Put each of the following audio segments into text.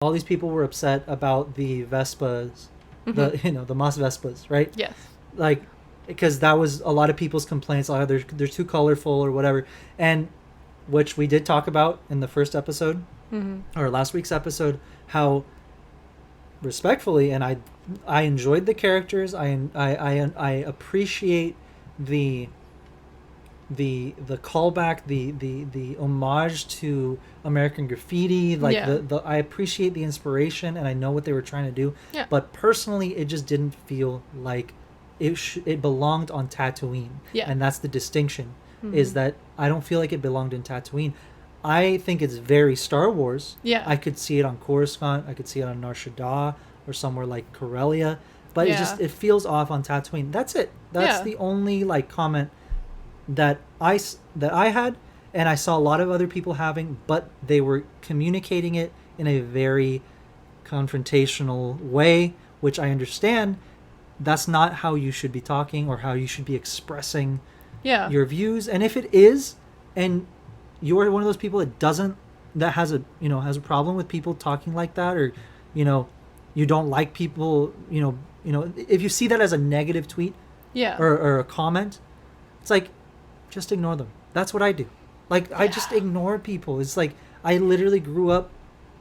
all these people were upset about the Vespas, Mm-hmm. the Moss Vespas, right? Yes. Like, because that was a lot of people's complaints. Oh, they're too colorful or whatever, and which we did talk about in the first episode or last week's episode. How respectfully, and I enjoyed the characters. I appreciate the callback, the homage to American Graffiti. Like the I appreciate the inspiration, and I know what they were trying to do. Yeah. But personally, it just didn't feel like it belonged on Tatooine. Yeah. And that's the distinction, is that I don't feel like it belonged in Tatooine. I think it's very Star Wars. Yeah. I could see it on Coruscant. I could see it on Nar Shaddaa or somewhere like Corellia. But it feels off on Tatooine. That's it. That's the only like comment that I had, and I saw a lot of other people having, but they were communicating it in a very confrontational way, which I understand. That's not how you should be talking or how you should be expressing your views. And if it is, and you're one of those people that has a problem with people talking like that, or you don't like people, if you see that as a negative tweet or a comment, it's like, just ignore them. That's what I do. Like, I just ignore people. It's like, I literally grew up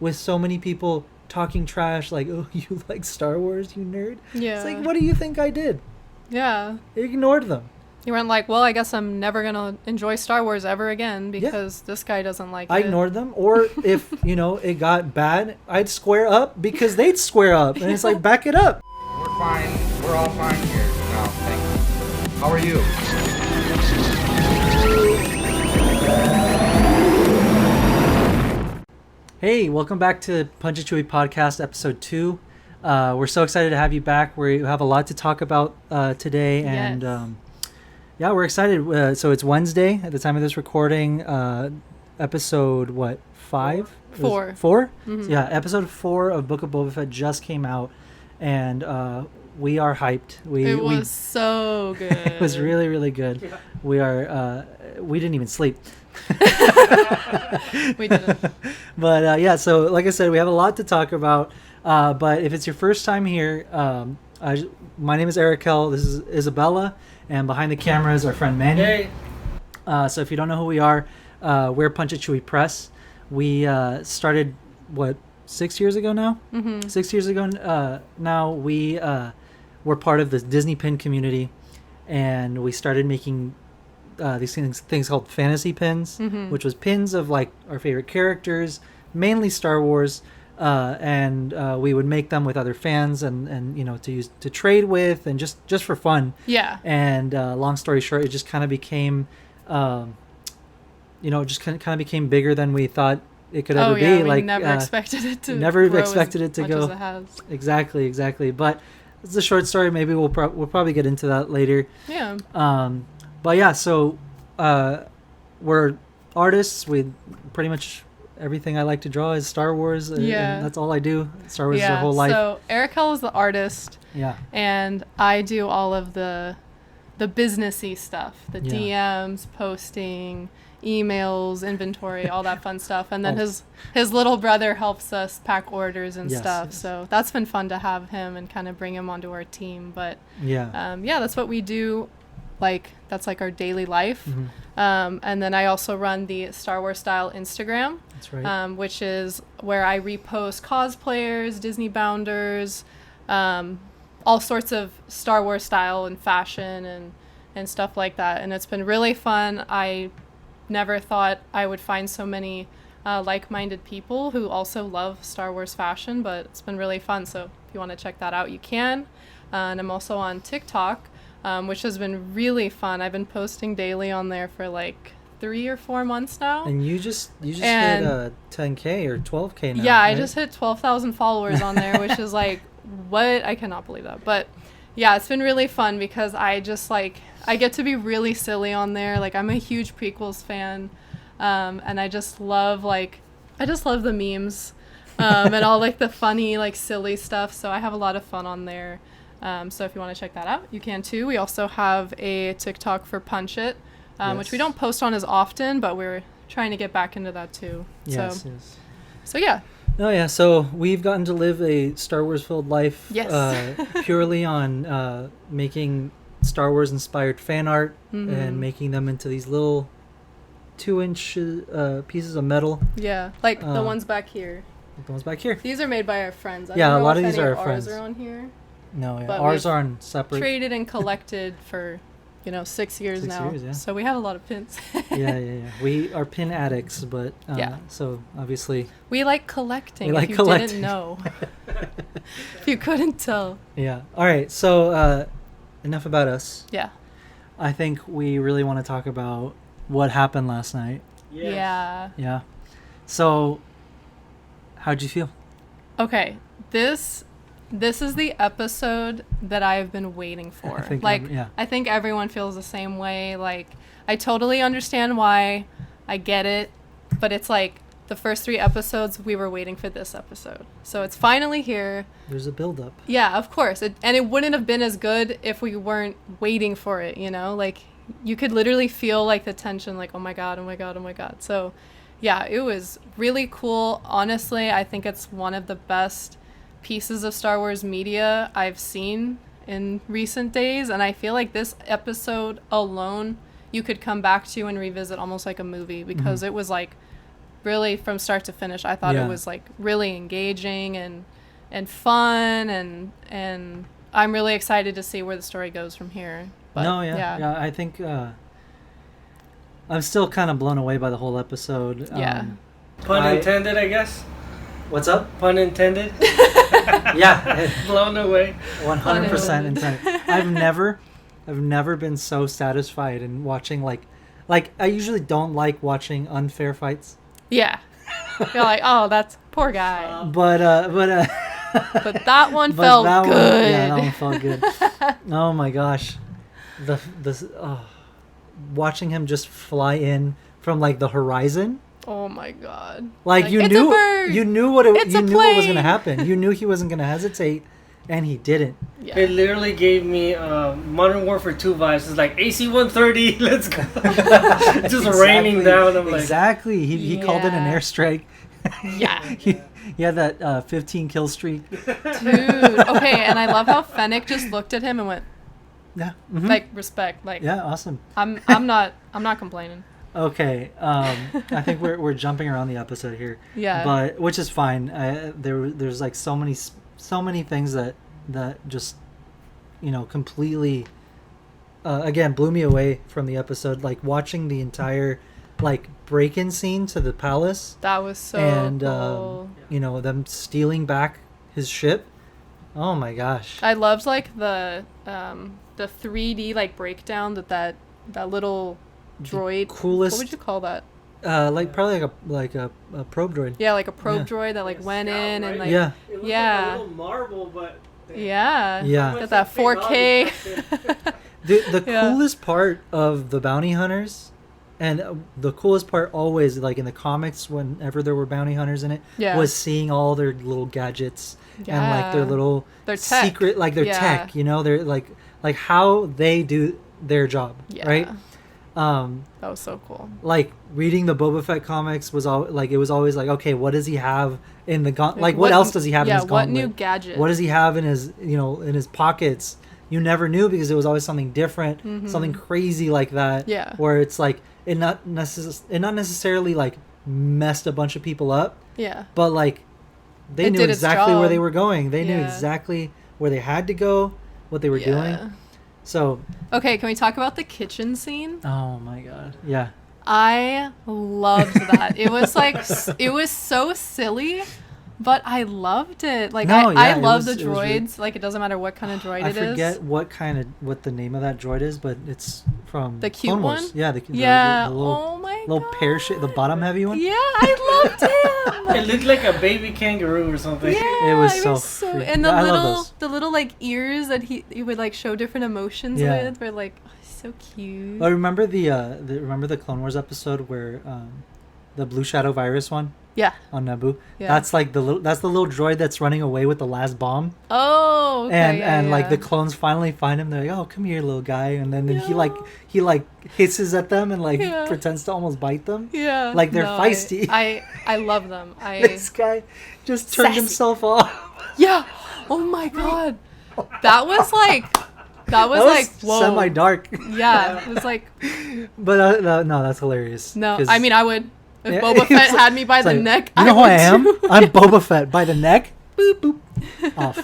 with so many people talking trash, like, oh, you like Star Wars, you nerd? Yeah. It's like, what do you think I did? Yeah. I ignored them. You weren't like, well, I guess I'm never going to enjoy Star Wars ever again because this guy doesn't like it. I ignored them. Or if, it got bad, I'd square up because they'd square up. And it's like, back it up. We're fine. We're all fine here. No, thank you. How are you? Hey, welcome back to Punch a Chewie Podcast, Episode 2. We're so excited to have you back. We have a lot to talk about today. And we're excited. So it's Wednesday at the time of this recording. Episode, 5? 4. 4? Mm-hmm. So, episode 4 of Book of Boba Fett just came out. And we are hyped. It was so good. It was really, really good. Yeah. We didn't even sleep. We didn't. But so like I said, we have a lot to talk about. But if it's your first time here, my name is Erikel. This is Isabella, and behind the camera is our friend Manny. Hey. So if you don't know who we are, we're Punch a Chewie Press. We started 6 years ago now. 6 years ago now. We were part of the Disney pin community, and we started making these things called fantasy pins, which was pins of like our favorite characters, mainly Star Wars, and we would make them with other fans and to use to trade with and just for fun. Yeah. And long story short, it just kind of became, just kind of became bigger than we thought it could ever be. We never expected it to. Go. As it has. Exactly. But it's a short story. Maybe we'll probably get into that later. Yeah. But yeah, so we're artists. We pretty much everything I like to draw is Star Wars. Yeah. And that's all I do. Star Wars is our whole life. So Erikel is the artist. Yeah. And I do all of the businessy stuff, the DMs, posting, emails, inventory, all that fun stuff. And then his little brother helps us pack orders and stuff. Yes. So that's been fun to have him and kind of bring him onto our team. But that's what we do. Like, that's like our daily life. And then I also run the Star Wars Style Instagram. That's right. Which is where I repost cosplayers, Disney bounders, all sorts of Star Wars style and fashion and stuff like that. And it's been really fun. I never thought I would find so many like-minded people who also love Star Wars fashion, but it's been really fun. So if you want to check that out, you can. And I'm also on TikTok, which has been really fun. I've been posting daily on there for like 3 or 4 months now. And you just hit 10K or 12K now. Yeah, right? I just hit 12,000 followers on there, which is like, what? I cannot believe that. But yeah, it's been really fun because I just I get to be really silly on there. Like, I'm a huge prequels fan, and I just love the memes and all like the funny, like silly stuff. So I have a lot of fun on there. So if you want to check that out, you can too. We also have a TikTok for Punch It, which we don't post on as often, but we're trying to get back into that too. Yes. So yeah. Oh yeah, so we've gotten to live a Star Wars filled life. Yes. Purely on making Star Wars inspired fan art and making them into these little 2-inch pieces of metal. Yeah, like the ones back here. The ones back here. These are made by our friends. I Yeah, don't know a lot if of these any are our ours friends. are on here. No, yeah. But Ours we've are on separate. Traded and collected for 6 years 6 now. years, yeah. So we have a lot of pins. Yeah. We are pin addicts, but so obviously we like collecting. We like if you collecting. didn't know, if you couldn't tell. Yeah. All right. So enough about us. Yeah. I think we really want to talk about what happened last night. Yes. Yeah. Yeah. So, how'd you feel? Okay. This is the episode that I've been waiting for. I think everyone feels the same way. Like, I totally understand why. I get it. But it's like the first 3 episodes, we were waiting for this episode. So it's finally here. There's a build-up. Yeah, of course. And it wouldn't have been as good if we weren't waiting for it, Like, you could literally feel, like, the tension, like, oh my god, oh my god, oh my god. So, yeah, it was really cool. Honestly, I think it's one of the best pieces of Star Wars media I've seen in recent days. And I feel like this episode alone, you could come back to and revisit almost like a movie. Because it was, like, really from start to finish. I thought it was, like, really engaging and fun. And I'm really excited to see where the story goes from here. But, yeah. I think I'm still kind of blown away by the whole episode. Yeah. Pun intended, I guess. What's up? Pun intended. Yeah. Blown away. 100% intended. I've never been so satisfied in watching like I usually don't like watching unfair fights. Yeah. You're like, oh, that's poor guy. But that one felt good. Yeah, that one felt good. Oh my gosh. Watching him just fly in from like the horizon. Oh my god! Like you knew what was going to happen. You knew he wasn't going to hesitate, and he didn't. Yeah. It literally gave me Modern Warfare 2 vibes. It's like AC-130, let's go. Just raining down. I'm like, exactly. He called it an airstrike. Yeah. he had that 15 kill streak. Dude. Okay, and I love how Fennec just looked at him and went. Yeah. Like respect. Like. Yeah. Awesome. I'm not complaining. Okay, I think we're jumping around the episode here. Yeah. But which is fine. There's like so many things that just completely again blew me away from the episode. Like watching the entire like break-in scene to the palace. That was so cool. Them stealing back his ship. Oh my gosh. I loved like the 3D like breakdown that little droid. Coolest. What would you call that? Probably like a probe droid. Yeah, like a probe droid that like went in and like yeah. It looked like a little marble, but yeah. Yeah. Got that 4K. The coolest part of the bounty hunters, and the coolest part always, like in the comics, whenever there were bounty hunters in it, was seeing all their little gadgets and like their tech. secret, like their tech. They're like how they do their job, right? That was so cool. Like reading the Boba Fett comics was always like, okay, what does he have in the gauntlet? Like what else does he have in his gauntlet? What new gadget? What does he have in his in his pockets? You never knew because it was always something different, something crazy like that. Yeah. Where it's like it not necessarily like messed a bunch of people up. Yeah. But like they knew exactly where they were going. They knew Yeah. exactly where they had to go, what they were doing. So okay, can we talk about the kitchen scene? oh my god, yeah. I loved that. It was like it was so silly, but I loved it. Like I love the droids. Like it doesn't matter what kind of droid it is. I forget what the name of that droid is, but it's from the cute Clone Wars. one. Yeah, the little, oh my little god. pear shape, the bottom heavy one. Yeah, I loved him. It looked like a baby kangaroo or something. Yeah, it was so and I love the little like ears that he would like show different emotions with were like so cute. I remember the Clone Wars episode where the Blue Shadow virus one. Yeah. On Naboo. Yeah. That's like the little droid that's running away with the last bomb. Oh, okay. And like the clones finally find him. They're like, "Oh, come here, little guy." And then he like hisses at them and like pretends to almost bite them. Yeah. Like they're feisty. I love them. This guy just turned himself off. Yeah. Oh my god. That was like whoa. Semi-dark. Yeah. It was like. But no, that's hilarious. No, I mean I would. If Boba Fett had me by the neck, you know who I am? I'm Boba Fett. By the neck, boop, boop, off.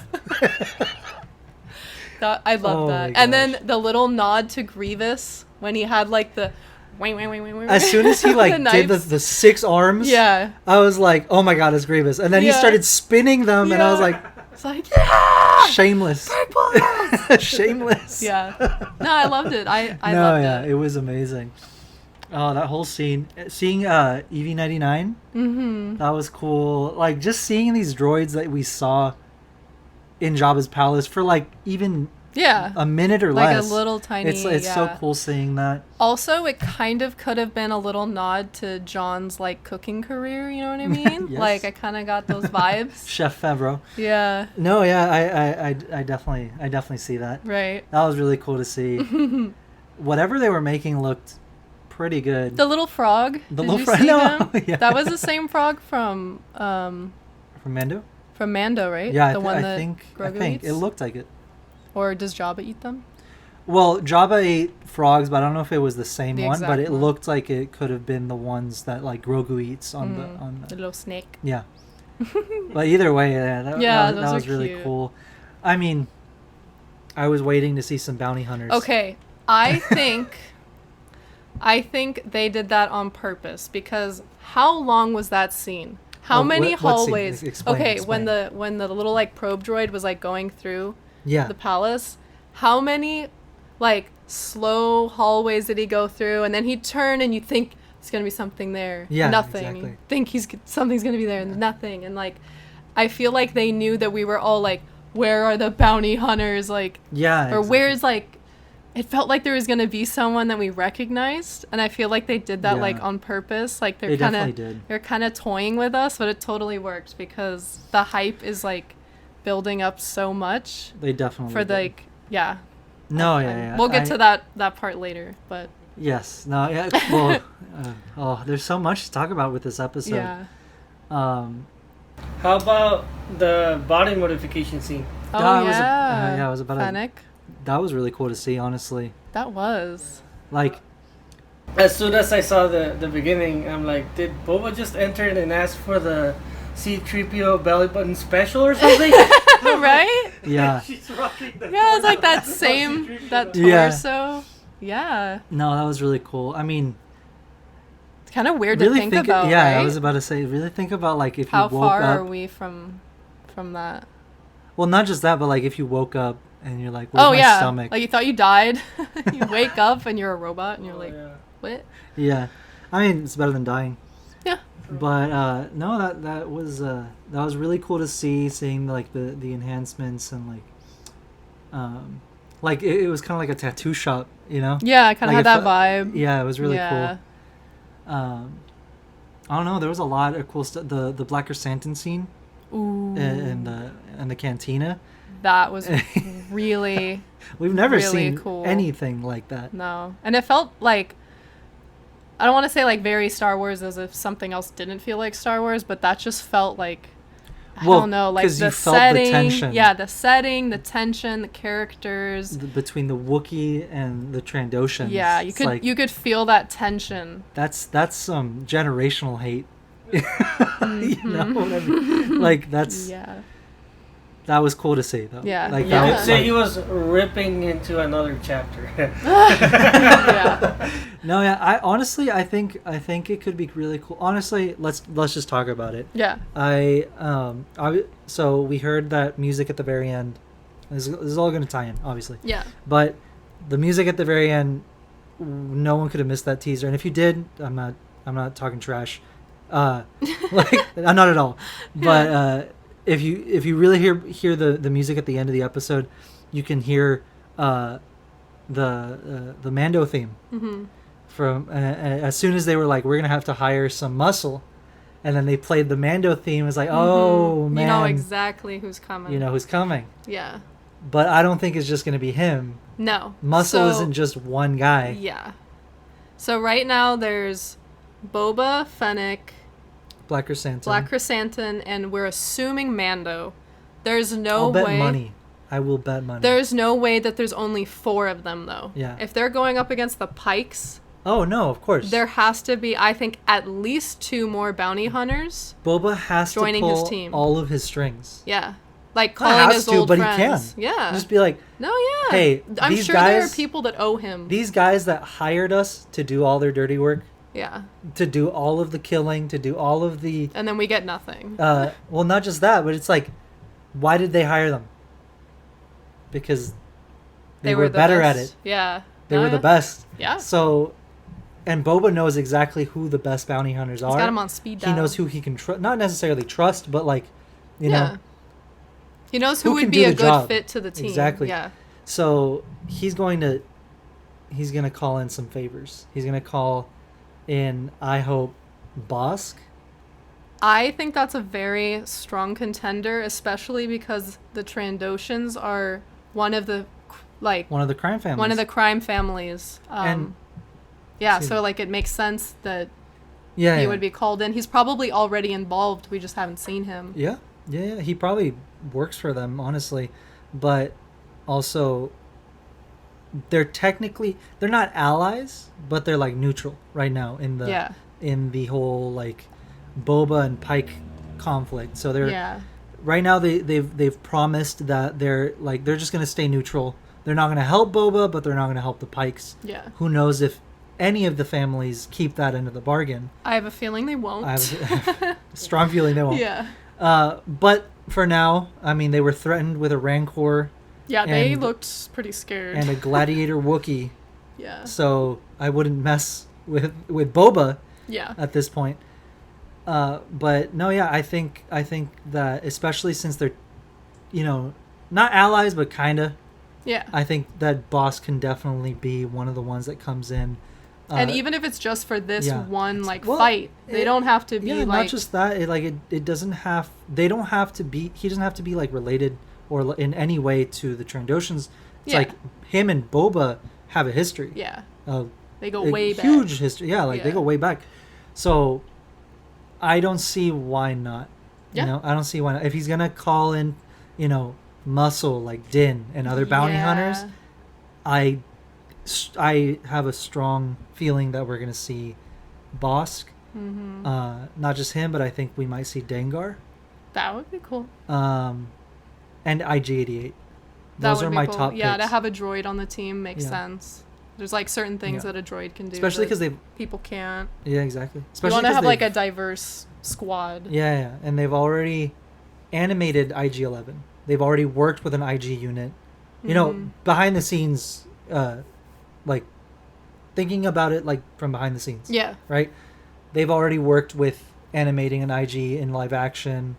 I love that. And then the little nod to Grievous when he had like the... As soon as he like did the 6 arms, I was like, oh my god, it's Grievous. And then he started spinning them, and I was like... It's like, yeah! Shameless. Shameless. Yeah. No, I loved it. I loved it. It was amazing. Oh, that whole scene. Seeing EV-99, that was cool. Like, just seeing these droids that we saw in Jabba's palace for, like, even a minute or less. Like a little tiny... It's so cool seeing that. Also, it kind of could have been a little nod to John's, like, cooking career, you know what I mean? Yes. Like, I kind of got those vibes. Chef Favreau. Yeah. No, yeah, I definitely see that. Right. That was really cool to see. Whatever they were making looked... pretty good. The little frog. The Did little you frog. see No, him? yeah. That was the same frog from Mando. From Mando, right? Yeah, the one that I think Grogu eats? it looked like it. Or does Jabba eat them? Well, Jabba ate frogs, but I don't know if it was the same The one. But it exact one. looked like it could have been the ones that like Grogu eats on the little snake. Yeah. But either way, that was really cute. cool. I mean, I was waiting to see some bounty hunters. Okay, I think they did that on purpose because how long was that scene? How many hallways? Explain. When the little like probe droid was like going through the palace, how many like slow hallways did he go through? And then he'd turn and you think it's gonna be something there. Yeah, nothing. exactly. You think something's gonna be there and nothing. And like, I feel like they knew that we were all like, where are the bounty hunters? Like, or where's like. It felt like there was going to be someone that we recognized, and I feel like they did that like on purpose. Like they're kind of toying with us, but it totally worked because the hype is like building up so much. They definitely for did. like yeah. No, We'll get to that part later, but yes, no, yeah. Well, there's so much to talk about with this episode. Yeah. How about the body modification scene? Oh I was about Fennec. That was really cool to see, honestly. That was. Like, as soon as I saw the beginning, I'm like, did Boba just enter and ask for the C-3PO belly button special or something? Right? Yeah. She's rocking the it's like that torso. Yeah. No, that was really cool. I mean, it's kind of weird to think about. Yeah, right? I was about to say, really think about like if how you woke up. How far are we from that? Well, not just that, but like if you woke up and you're like, where's my stomach? Like you thought you died. You wake up and you're a robot and you're like, what? Yeah. I mean, it's better than dying. Yeah. But no, that was really cool to seeing like the enhancements and like it was kind of like a tattoo shop, you know? Yeah, I kind of like had that vibe. Yeah, it was really cool. I don't know, there was a lot of cool stuff. The Black Chrysanthemum scene. Ooh. In the cantina. That was really we've never really seen cool. anything like that. No. And it felt like, I don't want to say like very Star Wars as if something else didn't feel like Star Wars, but that just felt like, I don't know, like the setting. The tension. Yeah, the setting, the tension, the characters. Between the Wookiee and the Trandoshans. Yeah, you could feel that tension. That's some generational hate. You know what I mean? Like that's that was cool to see though. Yeah, like you could say he was ripping into another chapter. Yeah. No, yeah. I think it could be really cool. Honestly, let's just talk about it. Yeah. So we heard that music at the very end. This is all going to tie in, obviously. Yeah. But the music at the very end, no one could have missed that teaser. And if you did, I'm not talking trash. Like not at all. But if you really hear the music at the end of the episode, you can hear the Mando theme from as soon as they were like, we're gonna have to hire some muscle, and then they played the Mando theme. It's like, oh man, you know exactly who's coming. You know who's coming. Yeah. But I don't think it's just gonna be him. No. Muscle isn't just one guy. Yeah. So right now there's Boba, Fennec, Black Chrysanthemum, and we're assuming Mando. There's no I'll bet way. money. I will bet money. There's no way that there's only 4 of them, though. Yeah. If they're going up against the Pikes... Oh, no, of course. There has to be, I think, at least 2 more bounty hunters. Boba has joining to pull his team. all of his strings. Yeah. Like calling his old but friends. He can. Yeah. Just be like, no, yeah. Hey, I'm these sure guys, there are people that owe him. These guys that hired us to do all their dirty work. Yeah. To do all of the killing, to do all of the... And then we get nothing. Well, not just that, but it's like, why did they hire them? Because they were better best. at it. Yeah. They were the best. Yeah. So, and Boba knows exactly who the best bounty hunters are. He's got him on speed dial. He knows who he can trust. Not necessarily trust, but like, you know. He knows who would be a good fit to the team. Exactly. Yeah. So he's going to call in some favors. He's going to call in, I hope, Bosk. I think that's a very strong contender, especially because the Trandoshans are one of the crime families. One of the crime families. And so like it makes sense that he would be called in. He's probably already involved. We just haven't seen him. Yeah. He probably works for them, honestly, but also they're not allies, but they're like neutral right now in the whole like Boba and Pike conflict. So they're right now they've promised that they're just going to stay neutral. They're not going to help Boba, but they're not going to help the Pikes. Yeah. Who knows if any of the families keep that end of the bargain? I have a feeling they won't. I have a strong feeling they won't. Yeah. But for now, I mean, they were threatened with a Rancor. Yeah, they looked pretty scared. And a Gladiator Wookiee. Yeah. So I wouldn't mess with Boba. Yeah. At this point. But no, yeah, I think that especially since they're, not allies, but kinda. Yeah. I think that Boss can definitely be one of the ones that comes in. And even if it's just for this one fight, they don't have to be not just that. It doesn't have. They don't have to be. He doesn't have to be related or in any way to the Trandoshans. It's like him and Boba have a history. Yeah. They go way back. Huge history. Yeah, they go way back. So I don't see why not. Yeah. I don't see why not. If he's gonna call in, muscle like Din and other bounty hunters, I have a strong feeling that we're gonna see Bosk. Mm-hmm. Not just him, but I think we might see Dengar. That would be cool. And IG-88. Those are my top picks. Yeah, to have a droid on the team makes sense. There's certain things that a droid can do, especially because people can't. Yeah, exactly. Especially you want to have a diverse squad. Yeah, and they've already animated IG-11. They've already worked with an IG unit. Behind the scenes, thinking about it from behind the scenes. Yeah. Right? They've already worked with animating an IG in live action.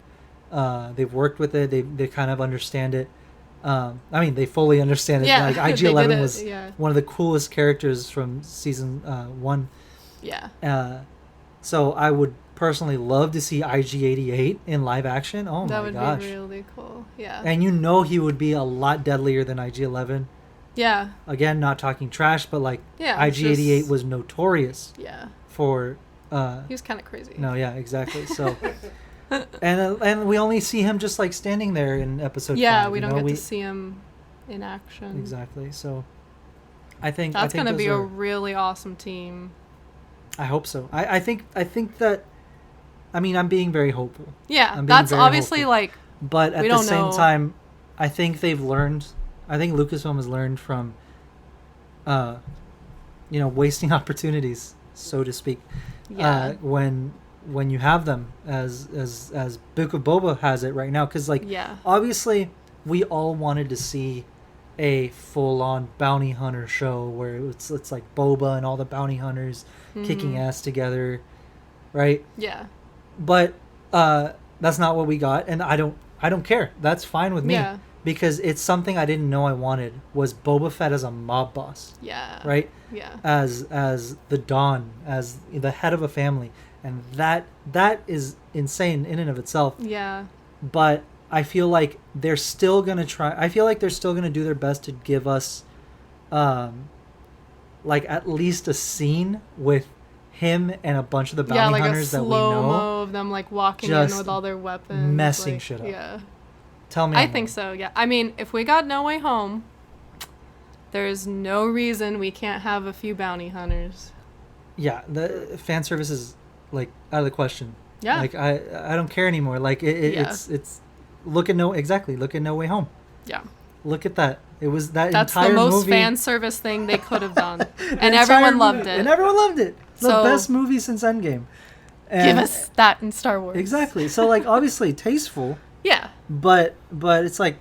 They've worked with it. They kind of understand it. They fully understand it. Yeah, IG-11 was one of the coolest characters from season 1. Yeah. So I would personally love to see IG-88 in live action. Oh my gosh. That would be really cool. Yeah. And he would be a lot deadlier than IG-11. Yeah. Again, not talking trash, but IG-88 was notorious. Yeah. For he was kind of crazy. No, yeah, exactly. So and we only see him just standing there in episode 5. Yeah, we don't get to see him in action. Exactly. So I think that's going to be a really awesome team. I hope so. I think that I'm being very hopeful. Yeah, that's obviously hopeful. But at the same time, I think they've learned. I think Lucasfilm has learned from, wasting opportunities, so to speak. Yeah. When you have them, as Book of Boba has it right now, because obviously we all wanted to see a full-on bounty hunter show where it's like Boba and all the bounty hunters kicking ass together, right? Yeah. But that's not what we got, and I don't care. That's fine with me. Yeah. because it's something I didn't know I wanted, was Boba Fett as a mob boss. Yeah. Right? Yeah. As the Don, as the head of a family. And that is insane in and of itself. Yeah. But I feel like they're still going to try. I feel like they're still going to do their best to give us like at least a scene with him and a bunch of the bounty hunters that we know. Yeah, like a slow-mo of them like walking in with all their weapons. Messing shit up. Yeah. Tell me. I think so, yeah. I mean, if we got No Way Home, there's no reason we can't have a few bounty hunters. Yeah, the fan service is like out of the question. Yeah. Like I don't care anymore. Like it's look at No Way Home. Yeah. Look at that. It was that That's entire the most movie. fan service thing they could have done. And everyone loved it. And everyone loved it. It's the best movie since Endgame. And give us that in Star Wars. Exactly. So like obviously tasteful. Yeah. But it's like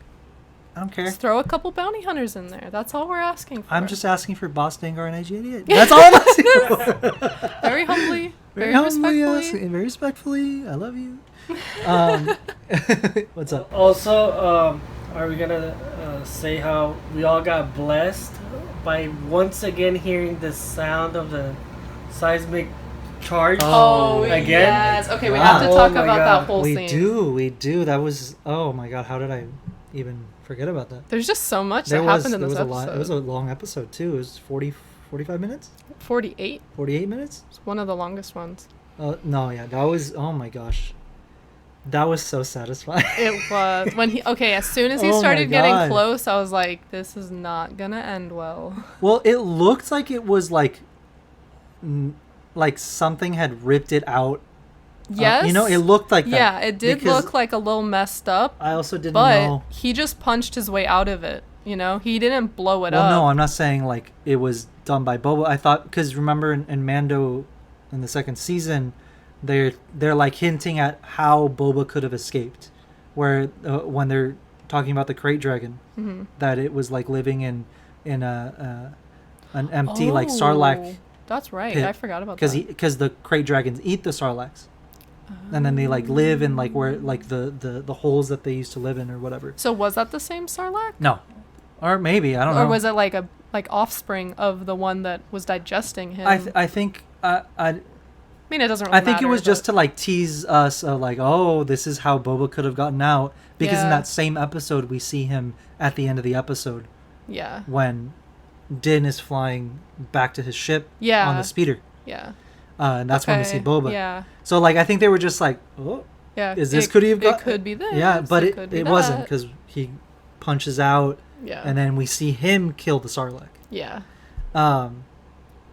I don't care. Just throw a couple bounty hunters in there. That's all we're asking for. I'm just asking for Boss Dengar and IG-88. That's all I'm asking for. Very humbly. Very respectfully. respectfully. Yes, very respectfully. I love you. What's up? Also, are we gonna say how we all got blessed by once again hearing the sound of the seismic charge? Oh, again? yes. Okay, we Wow. have to talk Oh my about God. that whole We scene. do. That was, oh my God, how did I even forget about that? There's just so much that happened in this episode. It was a long episode too. It was 45 minutes? 48. 48 minutes? It's one of the longest ones. No, yeah, that was, oh my gosh. That was so satisfying. It was. As soon as he Oh my started getting God. close, I was like, this is not gonna end well. Well, it looked like it was like something had ripped it out. Yes. It looked like that. Yeah, it did because look like a little messed up. I also didn't but know. he just punched his way out of it. He didn't blow it up. Well, no, I'm not saying like it was done by Boba. I thought, because remember in Mando in the second season, they're like hinting at how Boba could have escaped, where when they're talking about the crate dragon, that it was like living in an empty like Sarlacc. That's right. pit. I forgot about that. Because the crate dragons eat the Sarlaccs. And then they like live in like where like the holes that they used to live in or whatever. So was that the same Sarlacc? No, or maybe I don't know. Or was it like a offspring of the one that was digesting him? I think I mean, it doesn't really I think matter, it was but- just to like tease us like, oh, this is how Boba could have gotten out, because in Yeah. that same episode we see him at the end of the episode Yeah. when Din is flying back to his ship Yeah. on the speeder. Yeah. And that's when we see Okay, Boba. Yeah. So like I think they were just like, oh, Yeah. is this could he have got? It could be this. Yeah, but could be it wasn't, that. because he punches out Yeah. and then we see him kill the Sarlacc. Yeah.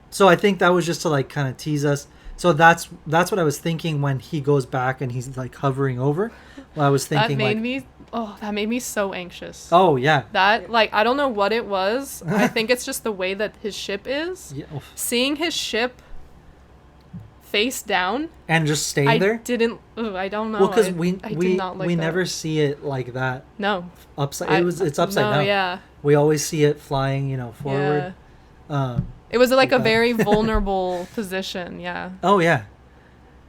So I think that was just to like kind of tease us. So that's what I was thinking when he goes back and he's like hovering over. Well, I was thinking that made me so anxious. oh yeah, That I don't know what it was. I think it's just the way that his ship is. yeah. Seeing his ship face down, And just staying I there. don't know. Well, because I we did not like that. never see it like that No. upside. It's upside no, down. Yeah. We always see it flying, forward. Yeah. It was like a that. very vulnerable position. Yeah. Oh yeah.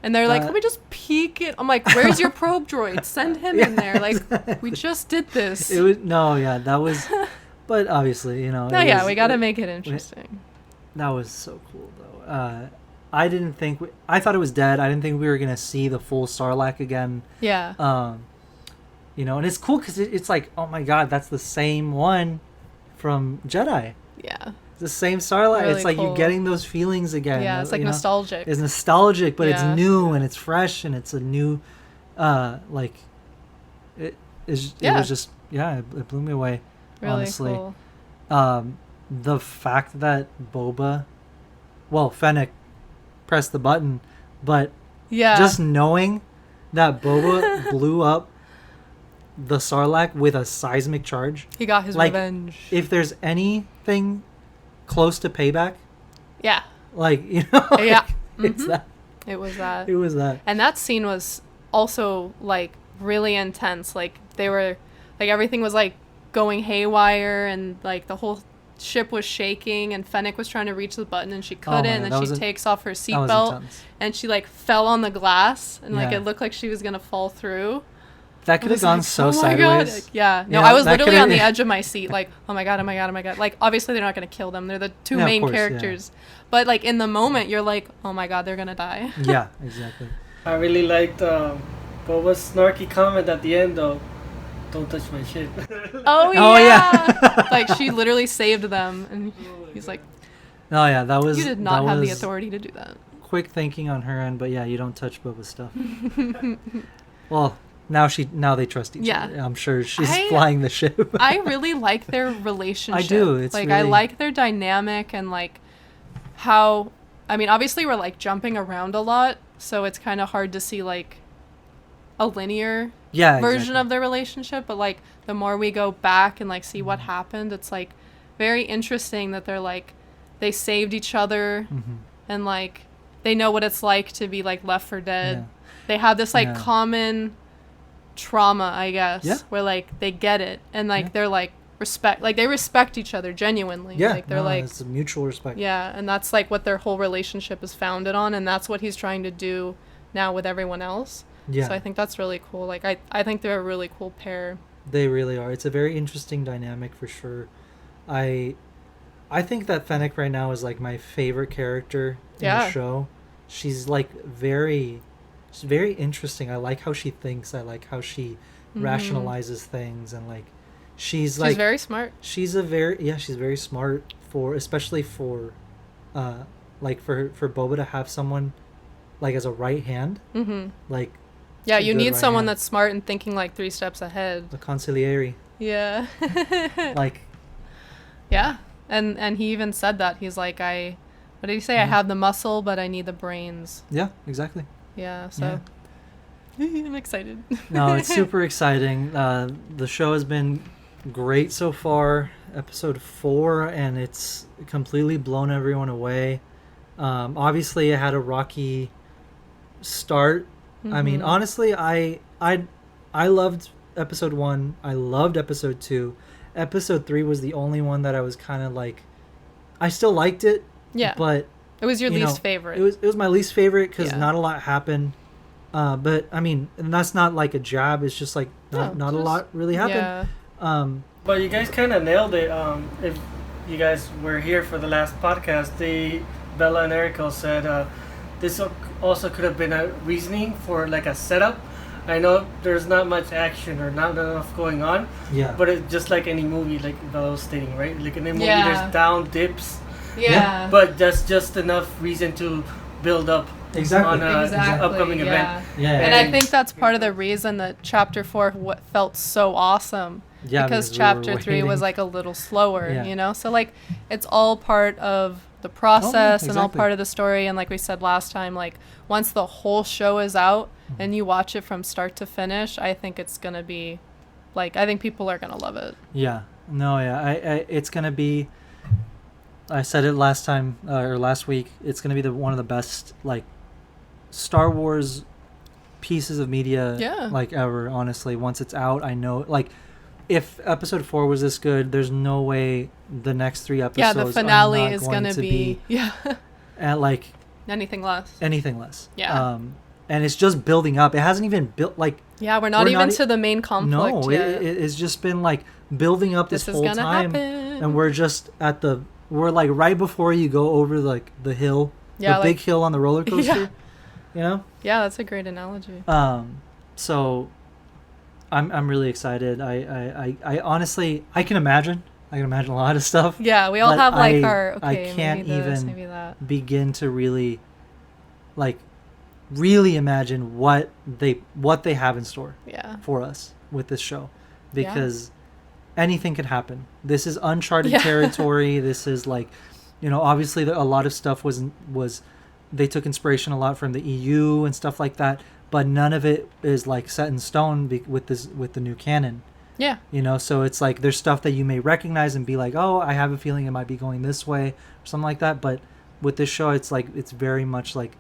And they're like, That- let me just peek it. I'm like, where's your probe droid? Send him in there. Like, we just did this. It was that was. But obviously, No, yeah, we got to make it interesting. That was so cool though. I didn't think I thought it was dead. I didn't think we were gonna see the full Sarlacc again. Yeah. And it's cool because it's like, oh my God, that's the same one from Jedi. Yeah. It's the same Sarlacc. Really it's like cool. you're getting those feelings again. Yeah, it's like nostalgic. It's nostalgic, but Yeah. it's new and it's fresh and it's a new, like, it is. It Yeah. was just it blew me away. Really honestly. cool. The fact that Fennec pressed the button, but Yeah. just knowing that Boba blew up the Sarlacc with a seismic charge. He got his like, revenge. If there's anything close to payback, Yeah. like, Yeah. it's Mhm. that. It was that. It was that. And that scene was also like really intense. Like they were like everything was like going haywire and like the whole ship was shaking and Fennec was trying to reach the button and she couldn't, God, and that then she was takes off her That was seatbelt intense. and she like fell on the glass and like Yeah. it looked like she was gonna fall through. That could have gone like, so oh my God. sideways. Yeah. No, I was literally on the edge of my seat. Like, oh my God, oh my God, oh my God. Like, obviously they're not going to kill them. They're the two main characters. Yeah. But, like, in the moment, you're like, oh my God, they're going to die. Yeah, exactly. I really liked Boba's snarky comment at the end, though. Don't touch my shit. Oh, yeah. Like, she literally saved them. And he's like, oh, yeah, that was... You did not have the authority to do that. Quick thinking on her end, but yeah, you don't touch Boba's stuff. Well... Now they trust each other. I'm sure she's flying the ship. I really like their relationship. I do. It's like really... I like their dynamic and like how I mean obviously we're like jumping around a lot, so it's kind of hard to see like a linear version of their relationship, but like the more we go back and like see what happened, it's like very interesting that they're like they saved each other and like they know what it's like to be like left for dead. Yeah. They have this like common trauma, I guess, where like they get it and like they're like they respect each other genuinely. Like they're like it's a mutual respect. Yeah, and that's like what their whole relationship is founded on, and that's what he's trying to do now with everyone else. So I think that's really cool. Like I think they're a really cool pair. They really are. It's a very interesting dynamic for sure. I think that Fennec right now is like my favorite character in the show. She's like She's very interesting. I like how she thinks. I like how she rationalizes things, and like she's very smart. She's very smart especially for like for Boba to have someone like as a right hand. Like you need someone that's smart and thinking like 3 steps ahead. The consigliere. Yeah. Like. Yeah, and he even said that he's like what did he say? I have the muscle, but I need the brains. Yeah, exactly. Yeah, so I'm excited. No, it's super exciting. The show has been great so far. Episode 4, and it's completely blown everyone away. Obviously, it had a rocky start. I mean, honestly, I loved episode 1. I loved episode 2. Episode 3 was the only one that I was kind of like... I still liked it. Yeah. But... It was your least favorite. It was my least favorite because not a lot happened. But I mean, and that's not like a jab. It's just like not a lot really happened. Yeah. But you guys kind of nailed it. If you guys were here for the last podcast, Bella and Erico said this also could have been a reasoning for like a setup. I know there's not much action or not enough going on. Yeah. But it's just like any movie, like Bella was stating, right? Like in a movie, there's down dips. Yeah. But that's just enough reason to build up on an upcoming event. Yeah. And I think that's part of the reason that Chapter 4 felt so awesome. Yeah, because Chapter 3 was like a little slower, you know? So like it's all part of the process and all part of the story. And like we said last time, like once the whole show is out and you watch it from start to finish, I think it's going to be like, I think people are going to love it. Yeah. No, yeah. It's going to be... I said it last time or last week. It's gonna be one of the best like Star Wars pieces of media like ever. Honestly, once it's out, I know like if episode 4 was this good, there's no way the next 3 episodes. Yeah, the finale is gonna be at like anything less. Yeah. And it's just building up. It hasn't even built like. Yeah, we're not even to the main conflict. No, it's just been like building up this whole time, and we're just at the. We're like right before you go over like the hill, the big hill on the roller coaster, you know? Yeah, that's a great analogy. So I'm really excited. I honestly I can imagine a lot of stuff. Yeah, we all have like I can't even begin to really imagine what they have in store for us with this show, because anything could happen. This is uncharted territory. This is like, you know, obviously a lot of stuff was they took inspiration a lot from the EU and stuff like that, but none of it is like set in stone with the new canon. Yeah. You know, so it's like there's stuff that you may recognize and be like, oh, I have a feeling it might be going this way or something like that. But with this show, it's like it's very much like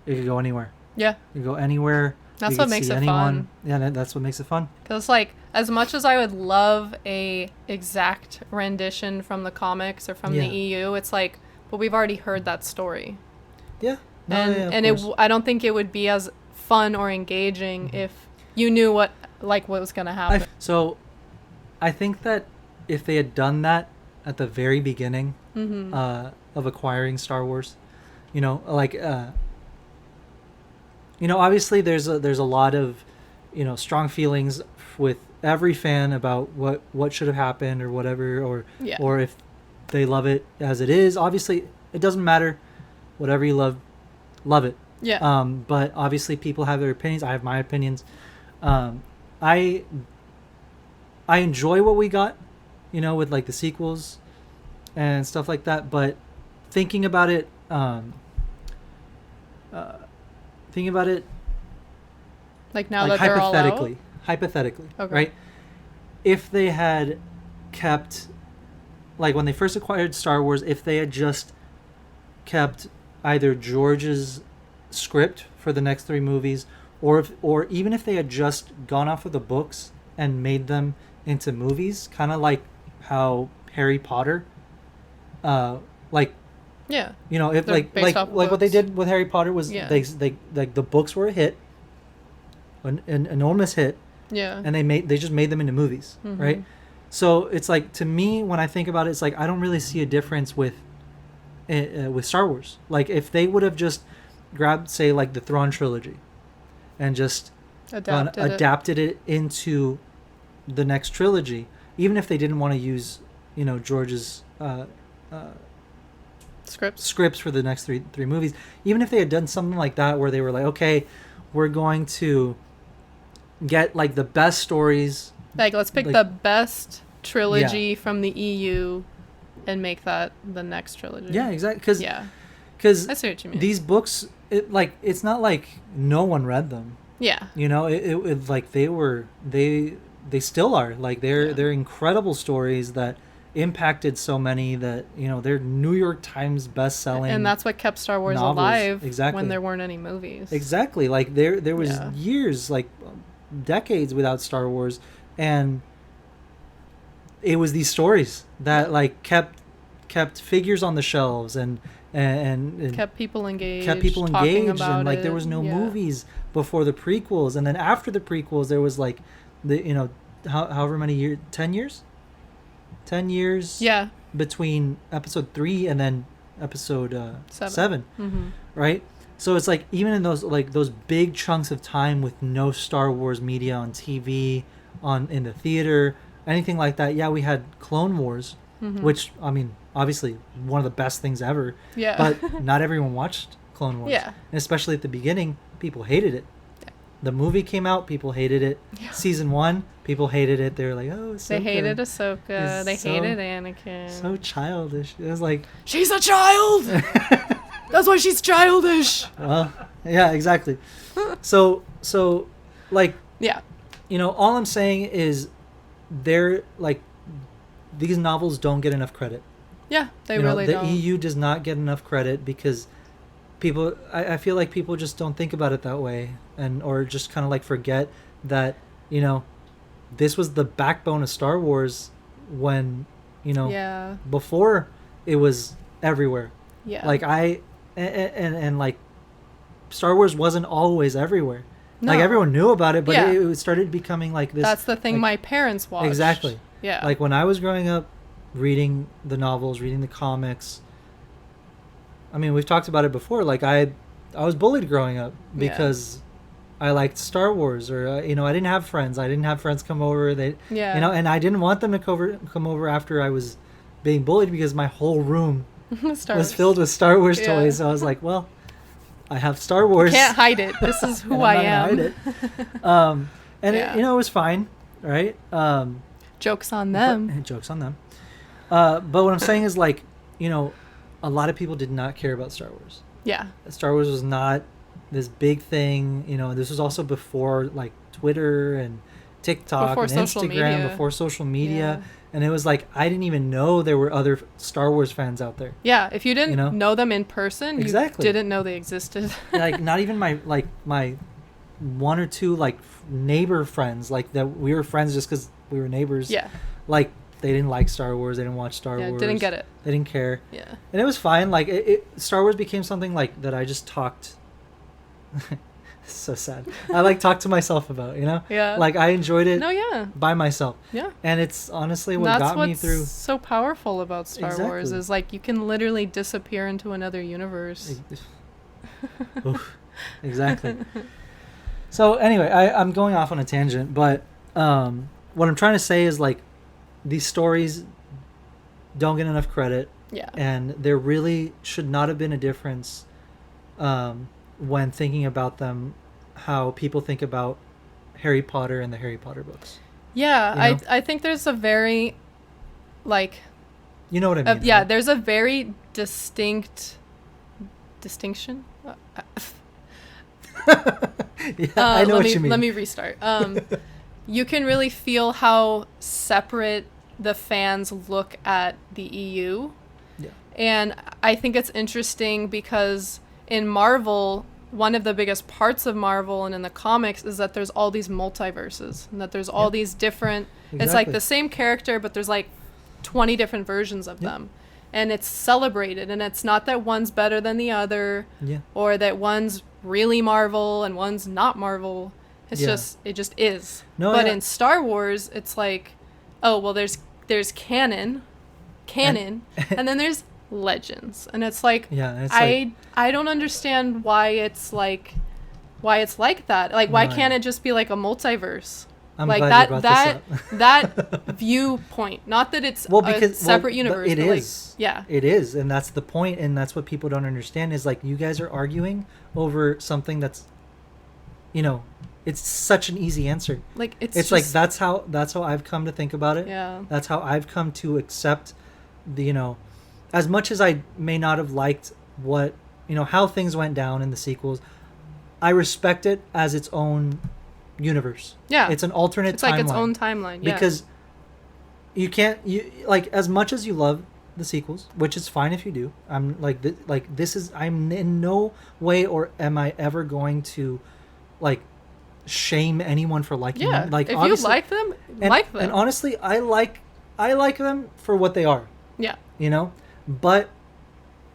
it could go anywhere. Yeah. You go anywhere. That's what makes it fun. Yeah, that's what makes it fun. Because, like, as much as I would love a exact rendition from the comics or from the EU, it's like, but we've already heard that story. Yeah. No, I don't think it would be as fun or engaging if you knew what like what was gonna happen. So I think that if they had done that at the very beginning of acquiring Star Wars, like obviously there's a lot of strong feelings with every fan about what should have happened or whatever, or if they love it as it is. Obviously it doesn't matter, whatever you love it. But obviously people have their opinions. I have my opinions. I enjoy what we got, with like the sequels and stuff like that, but thinking about it like now like that they're all out? Hypothetically, Okay. right? If they had kept, like when they first acquired Star Wars, if they had just kept either George's script for the next 3 movies, or even if they had just gone off of the books and made them into movies, kind of like how Harry Potter, if They're like based off of what they books. did with Harry Potter was they like the books were a hit, an enormous hit, and they just made them into movies, right? So it's like, to me, when I think about it, it's like I don't really see a difference with Star Wars. Like if they would have just grabbed, say, like the Thrawn trilogy and just adapted it into the next trilogy, even if they didn't want to use George's scripts for the next three movies, even if they had done something like that where they were like, okay, we're going to get like the best stories, like let's pick the best trilogy from the EU and make that the next trilogy. Exactly, because I see what you mean. These books, it's not like no one read them. It like they still are, like they're incredible stories that impacted so many, that they're New York Times best-selling, and that's what kept Star Wars novels. alive. Exactly. When there weren't any movies. Exactly, like there was years, like decades without Star Wars, and it was these stories that like kept figures on the shelves and kept people engaged, and like there was no movies before the prequels, and then after the prequels there was like the however many years, 10 years between episode 3 and then episode 7. Right? So it's like, even in those big chunks of time with no Star Wars media on TV, in the theater, anything like that, we had Clone Wars, which, I mean, obviously one of the best things ever, but not everyone watched Clone Wars, and especially at the beginning, people hated it. The movie came out, people hated it. Season 1, people hated it. They were like, oh, Ahsoka. They hated Ahsoka. They hated Anakin. So childish. It was like, she's a child! That's why she's childish! Well, yeah, exactly. So like, all I'm saying is they're like, these novels don't get enough credit. Yeah, they really don't. The EU does not get enough credit because people, I feel like people just don't think about it that way, or just kind of like forget that this was the backbone of Star Wars when before it was everywhere. Like and like Star Wars wasn't always everywhere. No. Like everyone knew about it, but it started becoming like this. That's the thing, like, my parents watched. Exactly. Like when I was growing up, reading the novels, reading the comics, I mean, we've talked about it before. Like I was bullied growing up because I liked Star Wars, or I didn't have friends. I didn't have friends come over. And I didn't want them to come over after I was being bullied, because my whole room was filled with Star Wars toys. So I was like, well, I have Star Wars. Can't hide it. This is who I am. Hide it. It was fine, right? Joke's on them. Joke's on them. But what I'm saying is, like, a lot of people did not care about Star Wars. Star Wars was not this big thing. This was also before like Twitter and TikTok and Instagram, before social media. And it was like, I didn't even know there were other Star Wars fans out there. If you didn't know them in person, you didn't know they existed. Like, not even my one or two like neighbor friends, like that we were friends just because we were neighbors. Like, they didn't like Star Wars. They didn't watch Star Wars. Didn't get it. They didn't care. And it was fine. Like, Star Wars became something like that I just talked So sad. I like talk to myself about, Yeah. like I enjoyed it No, yeah. by myself. Yeah. And it's honestly what got me through. That's what's so powerful about Star Wars is like you can literally disappear into another universe. Oof. Exactly. So anyway, I'm going off on a tangent, but what I'm trying to say is like these stories don't get enough credit. Yeah. And there really should not have been a difference when thinking about them, how people think about Harry Potter and the Harry Potter books. Yeah, I think there's a very, like... You know what I mean? Yeah, right? there's a very distinction? Yeah, I know what you mean. Let me restart. You can really feel how separate the fans look at the EU. Yeah. And I think it's interesting because in Marvel, one of the biggest parts of Marvel and in the comics is that there's all these multiverses and that there's all these different... Exactly. It's like the same character, but there's like 20 different versions of them. And it's celebrated. And it's not that one's better than the other or that one's really Marvel and one's not Marvel. It's it just is. No, but in Star Wars, it's like, oh, well, there's canon, and then there's legends, and it's like, I don't understand why it's like that. Like, why can't it just be like a multiverse? I'm like glad you brought that viewpoint. Not that it's a separate universe. It is. Yeah. It is, and that's the point, and that's what people don't understand is like you guys are arguing over something that's, it's such an easy answer. Like it's just, like that's how I've come to think about it. Yeah. That's how I've come to accept the as much as I may not have liked what how things went down in the sequels, I respect it as its own universe. Yeah. It's an alternate timeline. It's like its own timeline. Yeah. Because you can't like as much as you love the sequels, which is fine if you do. I'm like this is I'm in no way or am I ever going to like shame anyone for liking them. Like if you like them, like them. And honestly, I like them for what they are. Yeah. But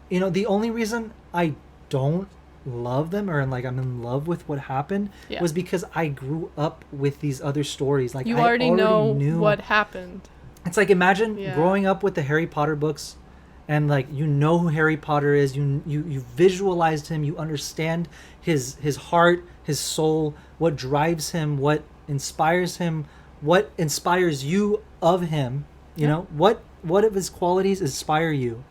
the only reason I don't love them or like I'm in love with what happened was because I grew up with these other stories. Like you I already knew what happened. It's like imagine growing up with the Harry Potter books and like who Harry Potter is, you visualized him, you understand his heart, his soul, what drives him, what inspires you of him, what of his qualities inspire you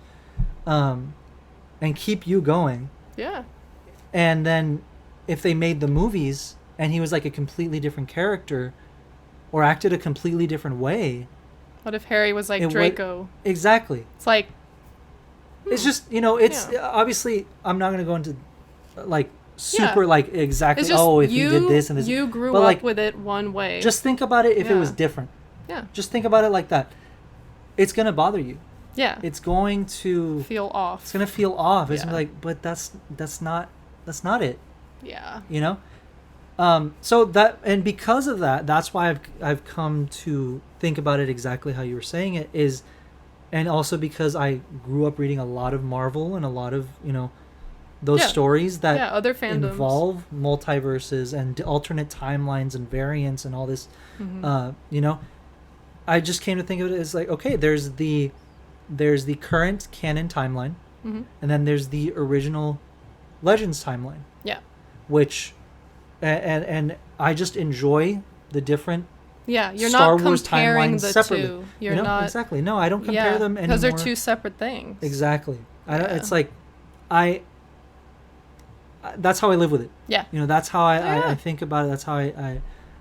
and keep you going. Yeah. And then if they made the movies and he was like a completely different character or acted a completely different way. What if Harry was like Draco? Exactly. It's like... It's just, it's obviously I'm not going to go into like super like exactly, if he did this and this. You grew up like, with it one way. Just think about it if it was different. Yeah. Just think about it like that. It's going to bother you. Yeah. It's going to... feel off. It's going to feel off. It's like, but that's not it. Yeah. So that, and because of that, that's why I've come to think about it exactly how you were saying it is, and also because I grew up reading a lot of Marvel and a lot of, those stories that other fandoms involve multiverses and alternate timelines and variants and all this, I just came to think of it as like, okay, there's the current canon timeline, and then there's the original Legends timeline. Yeah. Which, and I just enjoy the different. Yeah, you're Star not Wars comparing the separately. two. You're not exactly. No, I don't compare them anymore. Because they're two separate things. Exactly. It's like, that's how I live with it. Yeah. That's how I think about it. That's how I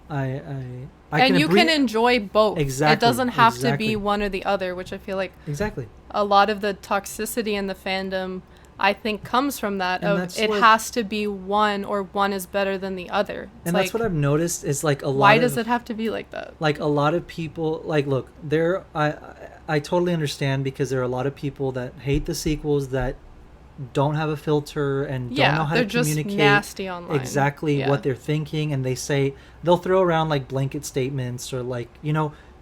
and you can enjoy both. Exactly. It doesn't have to be one or the other, which I feel like exactly a lot of the toxicity in the fandom, I think, comes from that. Has to be one, or one is better than the other. And that's what I've noticed is like a lot. Why does it have to be like that? Like a lot of people, like look, I totally understand because there are a lot of people that hate the sequels that don't have a filter and don't know how to communicate just nasty online. Exactly what they're thinking, and they'll throw around like blanket statements or like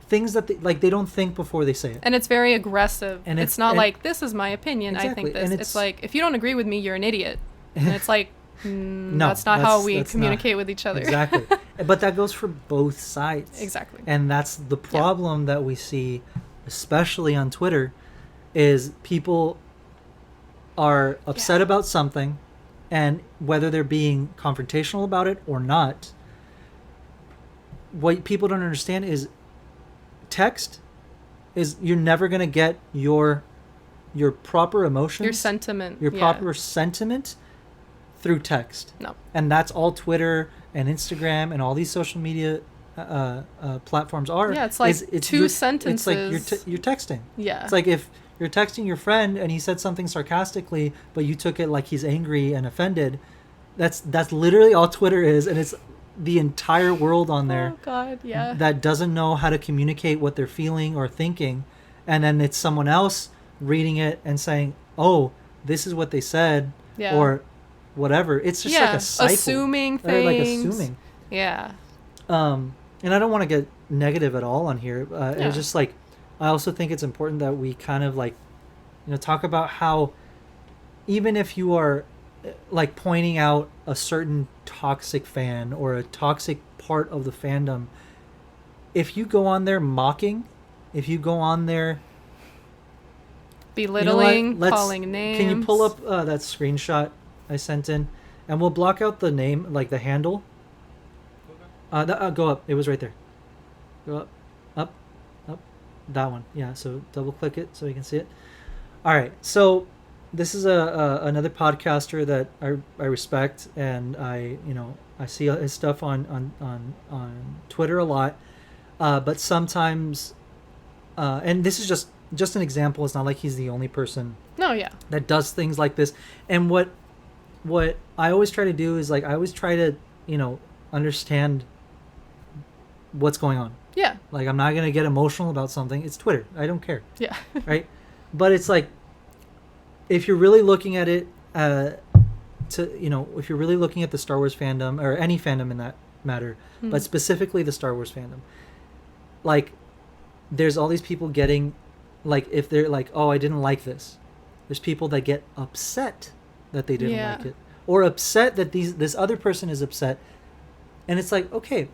things that they don't think before they say it. And it's very aggressive. And it's not like, this is my opinion. Exactly. I think this. It's like, if you don't agree with me, you're an idiot. And it's like, No, that's not how we communicate with each other. Exactly. But that goes for both sides. Exactly. And that's the problem that we see, especially on Twitter, is people are upset about something, and whether they're being confrontational about it or not, what people don't understand is text is you're never going to get your proper emotions, your sentiment, your proper sentiment through text. No. And that's all Twitter and Instagram and all these social media platforms are. Yeah, it's like two sentences. It's like you're texting. Yeah. It's like if you're texting your friend and he said something sarcastically, but you took it like he's angry and offended. That's literally all Twitter is, and it's the entire world on there. Oh God, yeah. That doesn't know how to communicate what they're feeling or thinking, and then it's someone else reading it and saying, "Oh, this is what they said," or whatever. It's just like a cycle. Assuming things. Or like assuming. Yeah. And I don't want to get negative at all on here. It's just like, I also think it's important that we kind of like, talk about how even if you are like pointing out a certain toxic fan or a toxic part of the fandom, if you go on there mocking, if you go on there belittling, calling names. Can you pull up that screenshot I sent in, and we'll block out the name, like the handle. Go up. It was right there. Go up. That one. Yeah. So double click it so you can see it. All right. So this is another podcaster that I respect, and I see his stuff on Twitter a lot, but sometimes, and this is just an example. It's not like he's the only person. No, yeah. That does things like this, and what I always try to do is like I always try to understand what's going on. Yeah. Like I'm not gonna get emotional about something. It's Twitter. I don't care. Yeah. Right. But it's like, if you're really looking at it, if you're really looking at the Star Wars fandom or any fandom in that matter, but specifically the Star Wars fandom, like, there's all these people getting, like, if they're like, oh, I didn't like this. There's people that get upset that they didn't like it, or upset that this other person is upset, and it's like, okay,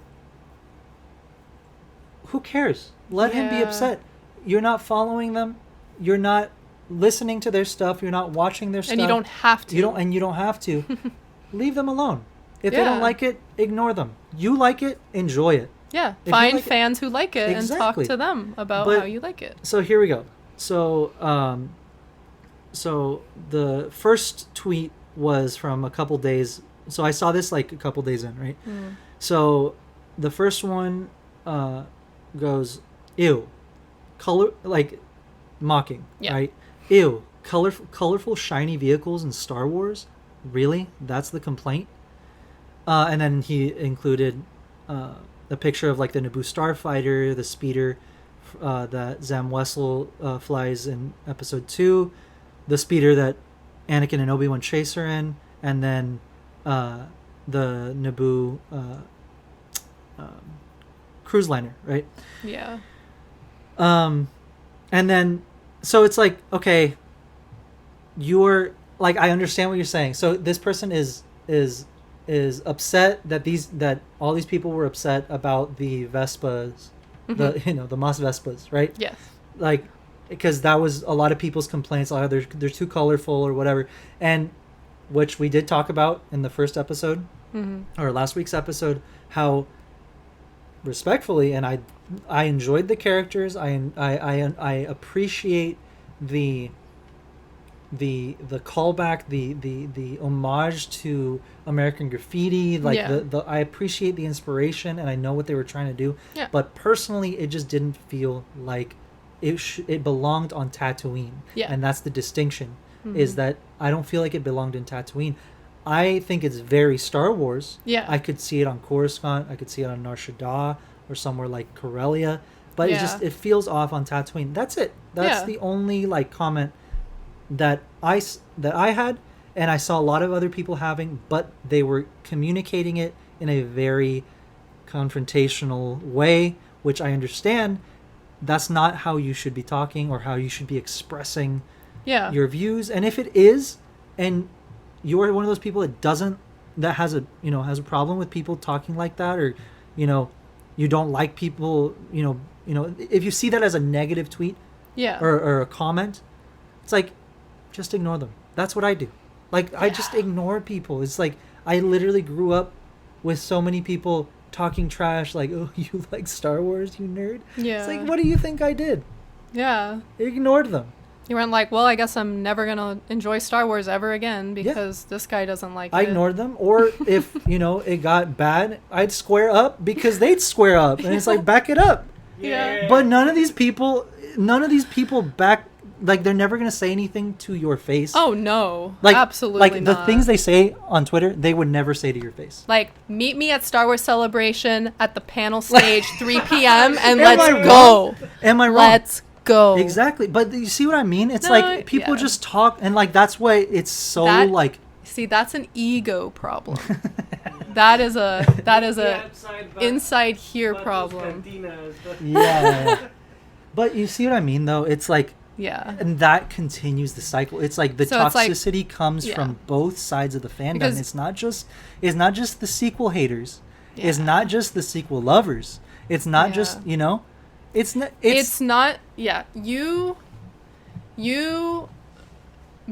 who cares? Let him be upset. You're not following them. You're not listening to their stuff. You're not watching their stuff. And you don't have to. You don't have to. Leave them alone. If they don't like it, ignore them. You like it, enjoy it. Yeah. Find fans who like it and talk to them about how you like it. So here we go. So so the first tweet was from a couple days. So I saw this like a couple days in, right? So the first one goes, ew, color, like mocking, right? Ew, colorful shiny vehicles in Star Wars? Really? That's the complaint? And then he included a picture of like the Naboo starfighter, the speeder that Zam Wessel flies in Episode 2, the speeder that Anakin and Obi-Wan chase her in, and then the Naboo cruise liner, right? Yeah. And then, so it's like, okay, you're like, I understand what you're saying. So this person is upset that all these people were upset about the Vespas, the Mos Vespas, right? Yes. Like, because that was a lot of people's complaints. Like, they're too colorful or whatever, and which we did talk about in the first episode or last week's episode, how respectfully, and I enjoyed the characters. I appreciate the callback, the homage to American Graffiti. Like I appreciate the inspiration, and I know what they were trying to do. Yeah. But personally, it just didn't feel like it belonged on Tatooine. Yeah. And that's the distinction, is that I don't feel like it belonged in Tatooine. I think it's very Star Wars. Yeah. I could see it on Coruscant. I could see it on Nar Shaddaa or somewhere like Corellia. But it feels off on Tatooine. That's it. That's the only like comment that I had, and I saw a lot of other people having, but they were communicating it in a very confrontational way, which I understand. That's not how you should be talking or how you should be expressing your views. And if it is, and you're one of those people that doesn't that has a problem with people talking like that, or you don't like people, if you see that as a negative tweet, or a comment, it's like, just ignore them. That's what I do. Like, I just ignore people. It's like, I literally grew up with so many people talking trash, like, oh, you like Star Wars, you nerd? Yeah. It's like, what do you think I did? Yeah. I ignored them. You weren't like, well, I guess I'm never going to enjoy Star Wars ever again because this guy doesn't like it. I ignored them. Or if, it got bad, I'd square up because they'd square up. And it's like, back it up. Yeah. But none of these people back, like, they're never going to say anything to your face. Oh, no. Like, absolutely like not. the things they say on Twitter, they would never say to your face. Like, meet me at Star Wars Celebration at the panel stage, 3 p.m., and Am let's I go. wrong? Am I wrong? Let's go. Exactly. But you see what I mean? It's like people just talk, and like that's why it's so like. See, that's an ego problem. that is a inside here problem. Yeah. But you see what I mean, though? It's like. Yeah. And that continues the cycle. It's like the toxicity comes from both sides of the fandom. Because it's not just the sequel haters. Yeah. It's not just the sequel lovers. It's not just, it's not you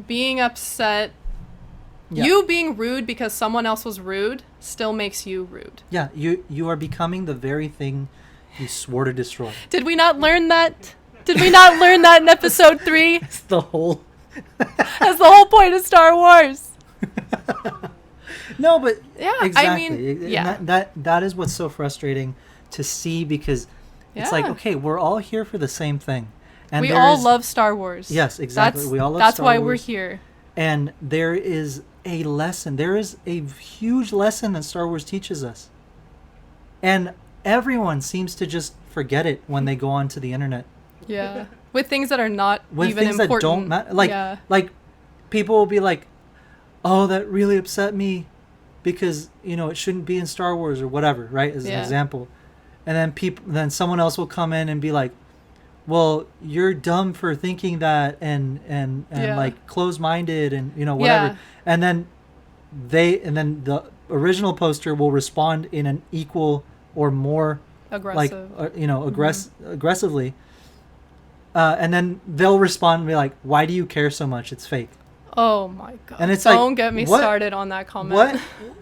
being upset, you being rude because someone else was rude still makes you rude. Yeah, you are becoming the very thing you swore to destroy. Did we not learn that? Did we not learn that in episode 3? That's the whole point of Star Wars. No, but exactly. I mean, that is what's so frustrating to see, because it's like, okay, we're all here for the same thing. And we all love Star Wars. Yes, exactly. We all love That's Star why Wars. we're here. And there is a lesson. There is a huge lesson that Star Wars teaches us. And everyone seems to just forget it when they go onto the internet. Yeah. With things that are not with even things important. That don't matter. Like people will be like, oh, that really upset me because, it shouldn't be in Star Wars or whatever, right? As an example. And then someone else will come in and be like, well, you're dumb for thinking that and like closed-minded and, whatever. Yeah. And then the original poster will respond in an equal or more aggressive, aggressively. And then they'll respond and be like, why do you care so much? It's fake. Oh my god. And it's Don't get me started on that comment.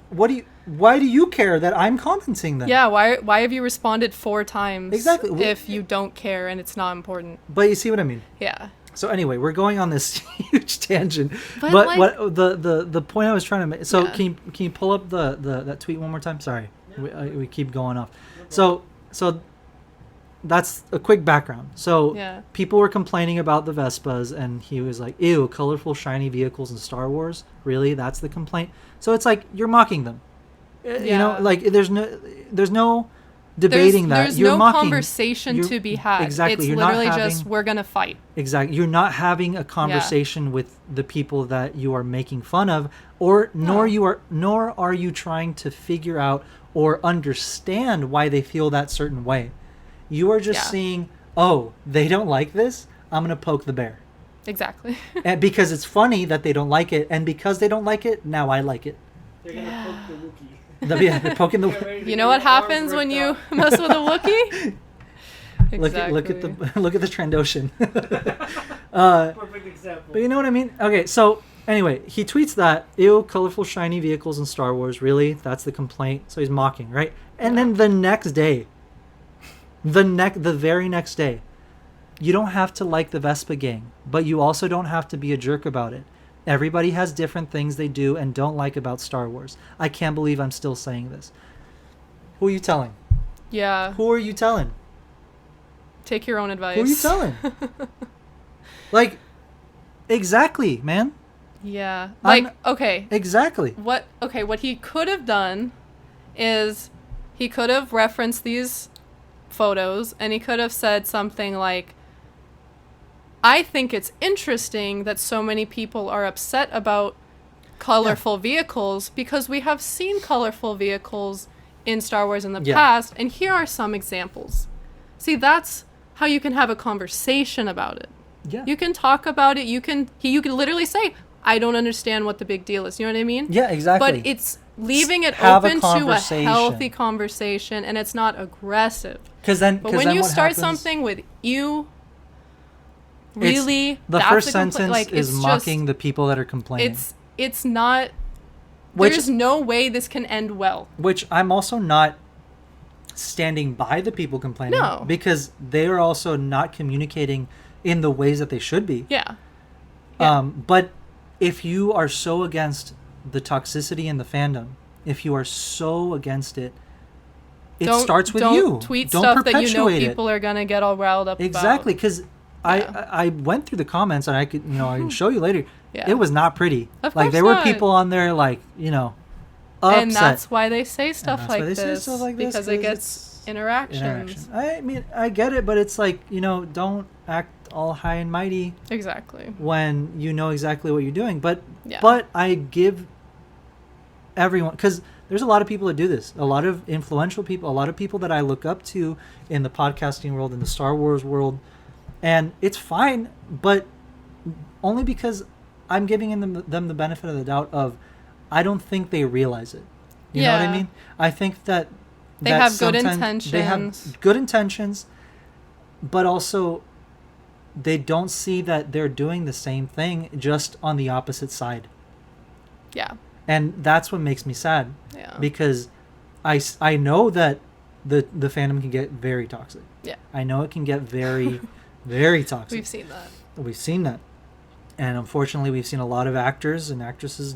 Why do you care that I'm commenting then? Yeah, why have you responded 4 times exactly if you don't care and it's not important? But you see what I mean? Yeah. So anyway, we're going on this huge tangent. But like, what the point I was trying to make. So can you pull up that tweet one more time? Sorry. We keep going off. So that's a quick background. So people were complaining about the Vespas, and he was like, ew, colorful, shiny vehicles in Star Wars? Really? That's the complaint? So it's like, you're mocking them. Like, there's no debating that. There's you're no mocking, conversation to be had. Exactly. It's literally just, we're going to fight. Exactly. You're not having a conversation with the people that you are making fun of, nor are you trying to figure out or understand why they feel that certain way. You are just seeing, oh, they don't like this? I'm going to poke the bear. Exactly. And because it's funny that they don't like it, and because they don't like it, now I like it. They're going to poke the Wookiee. They're poking the... You know what happens when you mess with a Wookiee? Exactly. Look at the Trandoshan. Perfect example. But you know what I mean? Okay, so anyway, he tweets that, ew, colorful shiny vehicles in Star Wars, really? That's the complaint. So he's mocking, right? And then the next day, the very next day, you don't have to like the Vespa gang, but you also don't have to be a jerk about it. Everybody has different things they do and don't like about Star Wars. I can't believe I'm still saying this. Who are you telling? Yeah. Who are you telling? Take your own advice. Who are you telling? Like, exactly, man. Yeah. Like, okay. Exactly. What he could have done is he could have referenced these photos and he could have said something like, I think it's interesting that so many people are upset about colorful vehicles because we have seen colorful vehicles in Star Wars in the past, and here are some examples. See, that's how you can have a conversation about it. Yeah. You can talk about it. You can literally say, I don't understand what the big deal is. You know what I mean? Yeah, exactly. But leaving it have open a to a healthy conversation, and it's not aggressive. But when you start something with you, really, the first sentence is mocking the people that are complaining. It's not. There's no way this can end well. Which I'm also not standing by the people complaining. No. Because they are also not communicating in the ways that they should be. Yeah. But if you are so against the toxicity in the fandom, if you are so against it, starts with you. Don't tweet stuff that you know people are going to get all riled up exactly, because I went through the comments, and I can show you later. Yeah. It was not pretty. Of like, course there were people on there, like, upset. And that's why they say stuff like this. Because it gets interactions. I mean, I get it, but it's like, don't act all high and mighty. Exactly. When you know exactly what you're doing. But I give everyone, because there's a lot of people that do this. A lot of influential people, a lot of people that I look up to in the podcasting world, in the Star Wars world. And it's fine, but only because I'm giving them the benefit of the doubt of, I don't think they realize it. You know what I mean? I think that they have good intentions. They have good intentions, but also they don't see that they're doing the same thing, just on the opposite side. Yeah. And that's what makes me sad. Yeah. Because I know that the fandom can get very toxic. Yeah. I know it can get very, very toxic. We've seen that. And unfortunately, we've seen a lot of actors and actresses,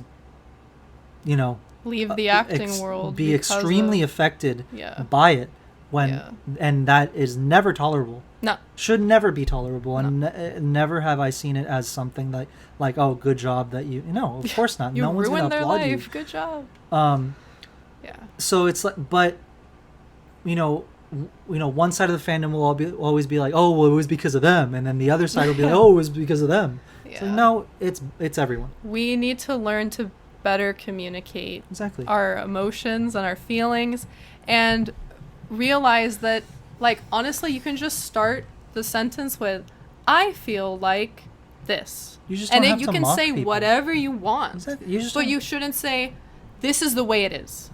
leave the acting world. Be extremely affected by it. And that is never tolerable. No. Should never be tolerable. And never have I seen it as something like, oh, good job that you... No, of course not. No one's going to applaud you. Good job. Yeah. So it's like... But, one side of the fandom will always be like, oh, well, it was because of them. And then the other side will be like, oh, it was because of them. Yeah. So no, it's everyone. We need to learn to better communicate our emotions and our feelings, and realize that, like, honestly, you can just start the sentence with, I feel like this. You just don't have you to can mock say people. whatever you want. Exactly. But you shouldn't say, this is the way it is.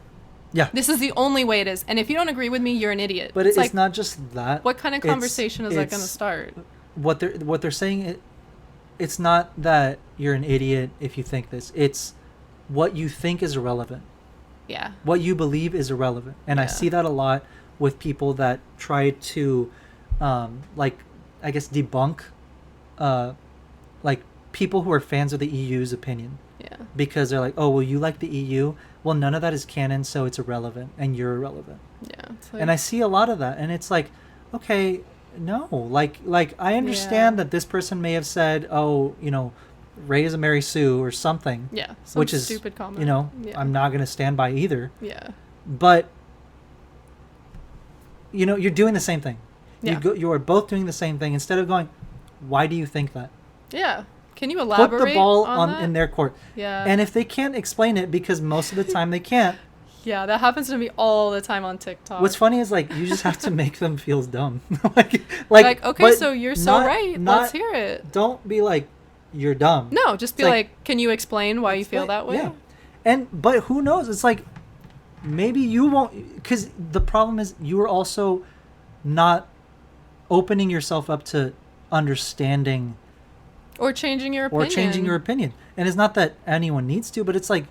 Yeah. This is the only way it is. And if you don't agree with me, you're an idiot. But it's not just that. What kind of conversation is that going to start? What they're saying, it's not that you're an idiot if you think this. It's what you think is irrelevant. Yeah. What you believe is irrelevant. And I see that a lot with people that try to, debunk, people who are fans of the EU's opinion. Yeah. Because they're like, oh, well, you like the EU? Well, none of that is canon, so it's irrelevant, and you're irrelevant. Yeah. And I see a lot of that, and it's like, okay, no. Like I understand that this person may have said, oh, Rey is a Mary Sue or something. Yeah. Which is stupid comment. I'm not going to stand by either. Yeah. But, you're doing the same thing. Yeah. You are both doing the same thing. Instead of going, why do you think that? Yeah. Can you elaborate? Put the ball on in their court. Yeah. And if they can't explain it, because most of the time they can't. Yeah, that happens to me all the time on TikTok. What's funny is, you just have to make them feel dumb. Okay, so you're so right. Let's hear it. Don't be like, you're dumb. No, just be like, can you explain why you feel that way? Yeah. But who knows? It's like, maybe you won't, because the problem is you are also not opening yourself up to understanding or changing your opinion. And it's not that anyone needs to, but it's like,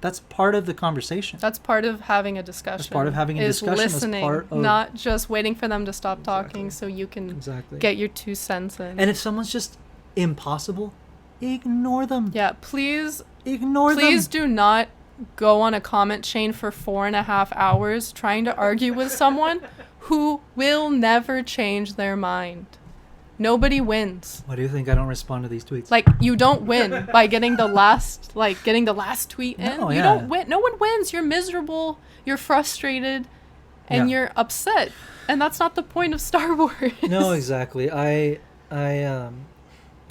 that's part of the conversation. That's part of having a discussion. That's part of having a discussion. Listening, not just waiting for them to stop talking so you can get your 2 cents in. And if someone's just impossible, ignore them. Yeah, please ignore them. Please do not go on a comment chain for 4.5 hours trying to argue with someone who will never change their mind. Nobody wins. Why do you think I don't respond to these tweets? You don't win by getting the last tweet in. No, you don't win. No one wins. You're miserable. You're frustrated, and you're upset. And that's not the point of Star Wars. No, exactly. It's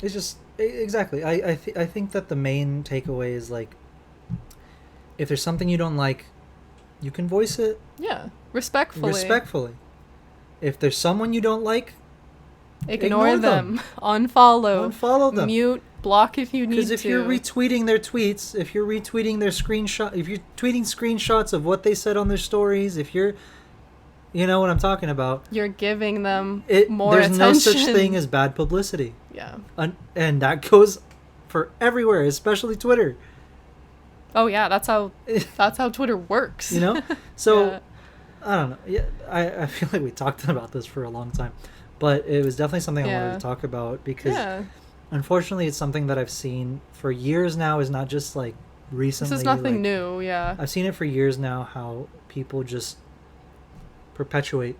just exactly. I think that the main takeaway is if there's something you don't like, you can voice it. Yeah, respectfully. If there's someone you don't like, Ignore them. Unfollow them. Mute. block if you need to. Because if you're retweeting their tweets, if you're retweeting their screenshot, if you're tweeting screenshots of what they said on their stories, if you're, you know what I'm talking about. You're giving them more there's attention. There's no such thing as bad publicity. Yeah. And that goes for everywhere, especially Twitter. Oh yeah, that's how Twitter works. You know? So, yeah. I don't know. Yeah, I feel like we talked about this for a long time. But it was definitely something I wanted to talk about because unfortunately it's something that I've seen for years now. Is not just like recently. This is nothing new, yeah. I've seen it for years now how people just perpetuate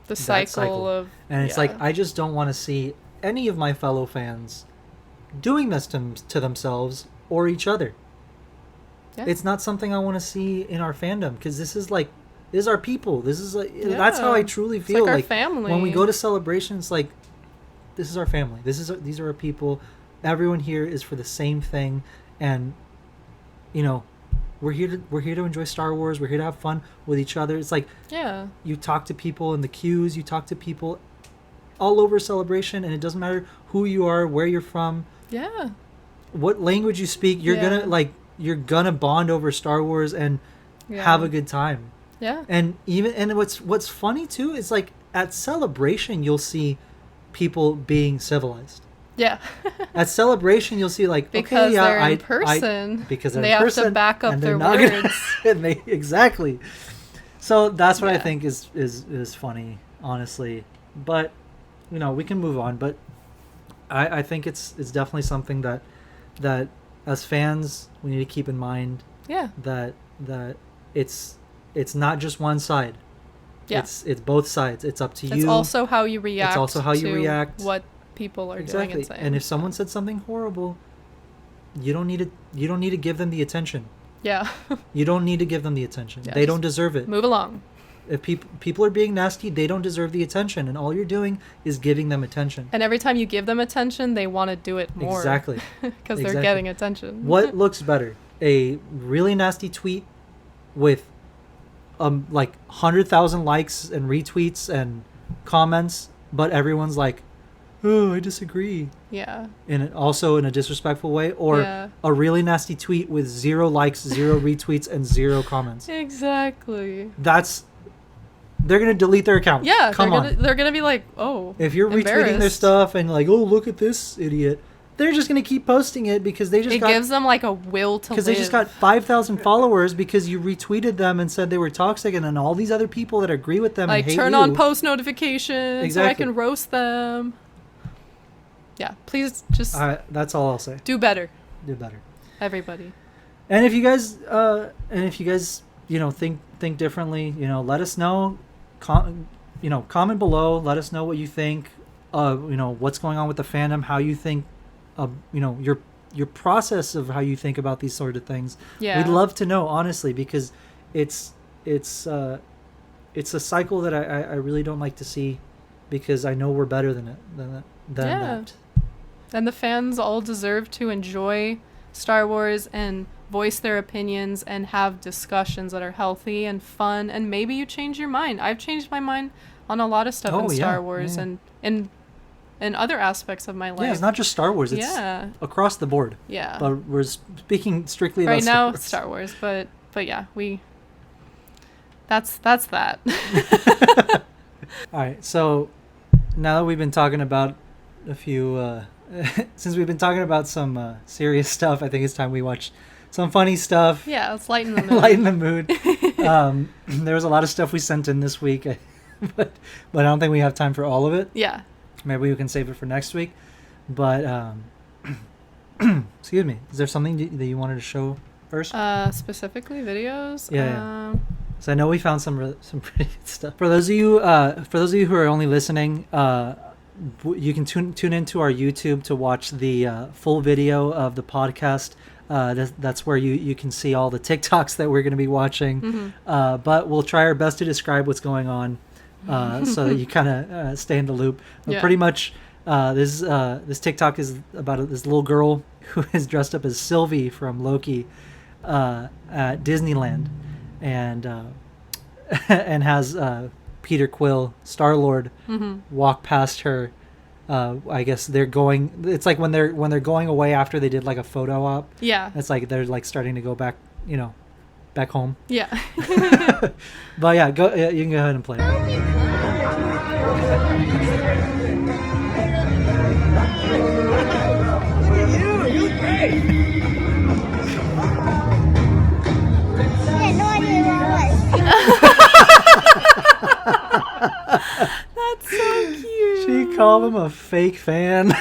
the cycle of... And it's like, I just don't want to see any of my fellow fans doing this to themselves or each other. Yeah. It's not something I want to see in our fandom because this is our people. This is that's how I truly feel. It's like our family. When we go to celebrations, like, this is our family. These are our people. Everyone here is for the same thing, and you know, we're here to enjoy Star Wars. We're here to have fun with each other. It's like you talk to people in the queues. You talk to people all over Celebration, and it doesn't matter who you are, where you're from, what language you speak. You're gonna bond over Star Wars and have a good time. Yeah. And what's funny too is like at Celebration you'll see people being civilized. Yeah. At Celebration you'll see like because they're in person. Because they have to back up their words. Exactly. So that's what I think is funny, honestly. But you know, we can move on. But I think it's definitely something that as fans we need to keep in mind. Yeah. That it's not just one side. Yeah. It's both sides. It's up to you. It's also how you react. It's also how you react. What people are doing and saying. And if someone said something horrible, you don't need to give them the attention. Yeah. You don't need to give them the attention. They don't deserve it. Move along. If people are being nasty, they don't deserve the attention, and all you're doing is giving them attention. And every time you give them attention, they want to do it more. Exactly. Because they're getting attention. What looks better? A really nasty tweet with like 100,000 likes and retweets and comments, but everyone's like, oh, I disagree. Yeah. Also in a disrespectful way, or a really nasty tweet with 0 likes, 0 retweets, and 0 comments. Exactly. They're gonna delete their account. Yeah, they're gonna be like, oh. If you're retweeting their stuff and like, oh, look at this idiot, they're just gonna keep posting it because they just gives them like a will to live. Because they just got 5,000 followers because you retweeted them and said they were toxic, and then all these other people that agree with them and hate turn on post notifications so I can roast them. Yeah, please just. That's all I'll say. Do better. Do better. Everybody. And if you guys, you know, think differently, you know, let us know. Comment below. Let us know what you think. You know, what's going on with the fandom. How you think. You know, your process of how you think about these sort of things. Yeah. We'd love to know, honestly, because it's a cycle that I really don't like to see, because I know we're better than that. And the fans all deserve to enjoy Star Wars and voice their opinions and have discussions that are healthy and fun, and maybe you change your mind. I've changed my mind on a lot of stuff in Star Wars and in other aspects of my life. Yeah, it's not just Star Wars, it's across the board. Yeah. But we're speaking strictly about Star Wars. Star Wars, but yeah, that's that. All right, so now that we've been talking about a few since we've been talking about some serious stuff, I think it's time we watch some funny stuff. Yeah, let's lighten the mood. Lighten the mood. There was a lot of stuff we sent in this week, but I don't think we have time for all of it. Yeah. Maybe we can save it for next week. But excuse me, is there something that you wanted to show first? Specifically videos. Yeah. So I know we found some pretty good stuff. For those of you who are only listening, you can tune into our YouTube to watch the full video of the podcast. That's where you can see all the TikToks that we're going to be watching. Mm-hmm. But we'll try our best to describe what's going on, so that you kind of stay in the loop. But pretty much, this TikTok is about this little girl who is dressed up as Sylvie from Loki at Disneyland, and has Peter Quill, Star-Lord, walk past her I guess they're going. It's like when they're going away after they did like a photo op. Yeah. It's like they're like starting to go back, back home. Yeah. But yeah, go. You can go ahead and play. You great. That's so cute. She called him a fake fan.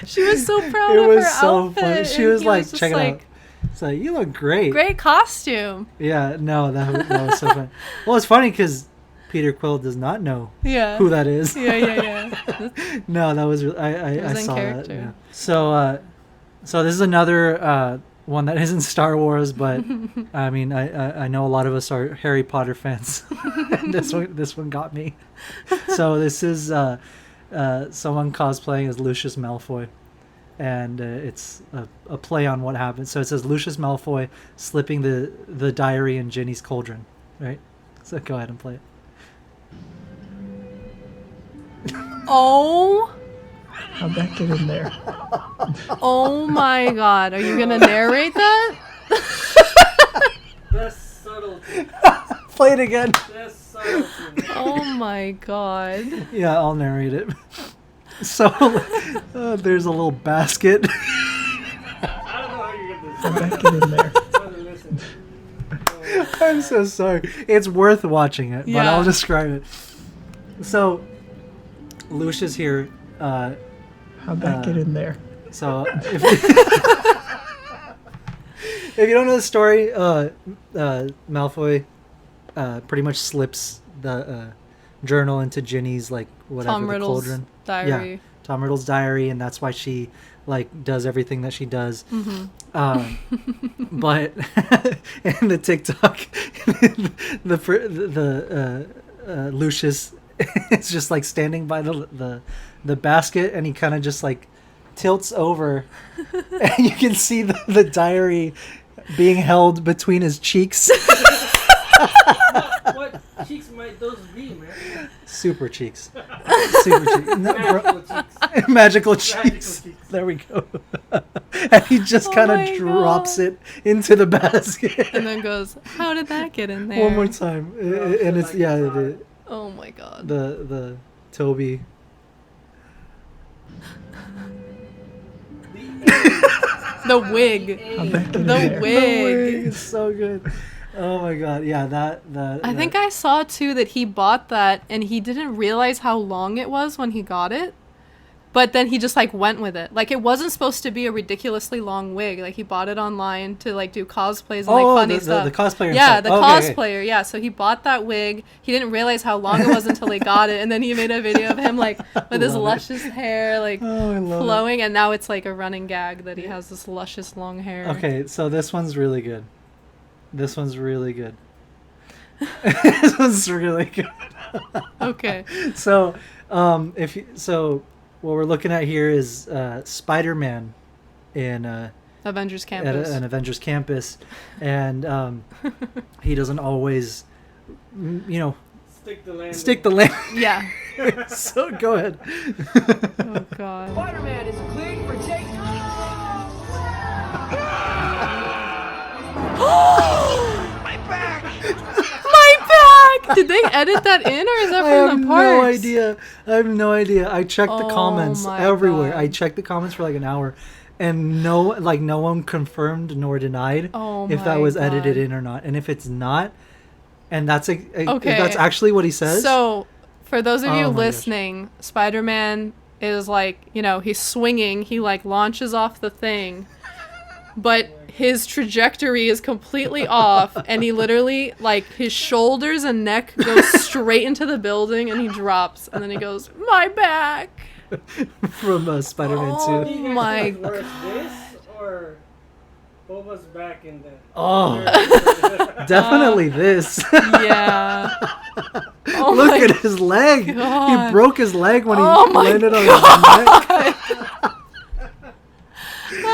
She was so proud It of was her so outfit. funny. She and was he like, just check it out. It's like, you look great. Great costume. Yeah, no, that was so funny. Well, it's funny because Peter Quill does not know Yeah. who that is. Yeah. No, that was I was in saw character. that. Yeah. So this is another one that isn't Star Wars, but I mean I know a lot of us are Harry Potter fans. And this one got me. So this is someone cosplaying as Lucius Malfoy, and it's a play on what happened. So it says Lucius Malfoy slipping the diary in Ginny's cauldron, right? So go ahead and play it. Oh. How'd that get in there? Oh my God. Are you going to narrate that? That's subtlety. Play it again. That's subtlety. Oh my God. Yeah, I'll narrate it. So there's a little basket. I don't know how you get this. How'd that get in there? Listen. I'm so sorry. It's worth watching it, but Yeah. I'll describe it. So Lucius here. How'd that get in there? So if you don't know the story, Malfoy pretty much slips the journal into Ginny's like whatever Tom the Riddle's cauldron. diary. Yeah, Tom Riddle's diary, and that's why she like does everything that she does. But in the TikTok, the Lucius is just like standing by the basket, and he kind of just like tilts over, and you can see the diary being held between his cheeks. What cheeks might those be, man? Super cheeks. Super cheeks. Magical cheeks. Magical cheeks. There we go. And he just kind my of drops it into the basket. And then goes, how did that get in there? One more time. And it's, yeah, Oh my God. the Toby. The wig. How'd that get in The there? wig. It's so good. Oh my God. Yeah, I think I saw too that he bought that and he didn't realize how long it was when he got it. But then he just like went with it. Like it wasn't supposed to be a ridiculously long wig. Like he bought it online to like do cosplays and like funny stuff. the cosplayer. Yeah, himself. the Okay. cosplayer. Yeah, so he bought that wig. He didn't realize how long it was until he got it, and then he made a video of him like with his Love it. luscious hair like Oh, I love flowing, and now it's like a running gag that he has this luscious long hair. Okay, so this one's really good. This one's really good. This one's really good. Okay. So, what we're looking at here is Spider-Man in Avengers at Campus. an Avengers campus, and he doesn't always, Stick the land. stick the land. Yeah. So go ahead. Oh God. Spider-Man is cleared for take. My back! Did they edit that in, or is that I from have the parks? no idea. I have no idea. I checked the Oh comments my everywhere. God. I checked the comments for like an hour, and no one confirmed nor denied Oh if that my was edited God. in or not. And if it's not, and that's if Okay. that's actually what he says. So, for those of Oh you my gosh. listening, Spider-Man is like, he's swinging. He like launches off the thing, but his trajectory is completely off, and he literally like his shoulders and neck go straight into the building, and he drops, and then he goes, "My back." from Spider-Man Oh 2. my Worse, this or Boba's back in there. Oh, definitely this. Yeah. Oh Look my at his leg. God. He broke his leg when Oh he my landed on his neck.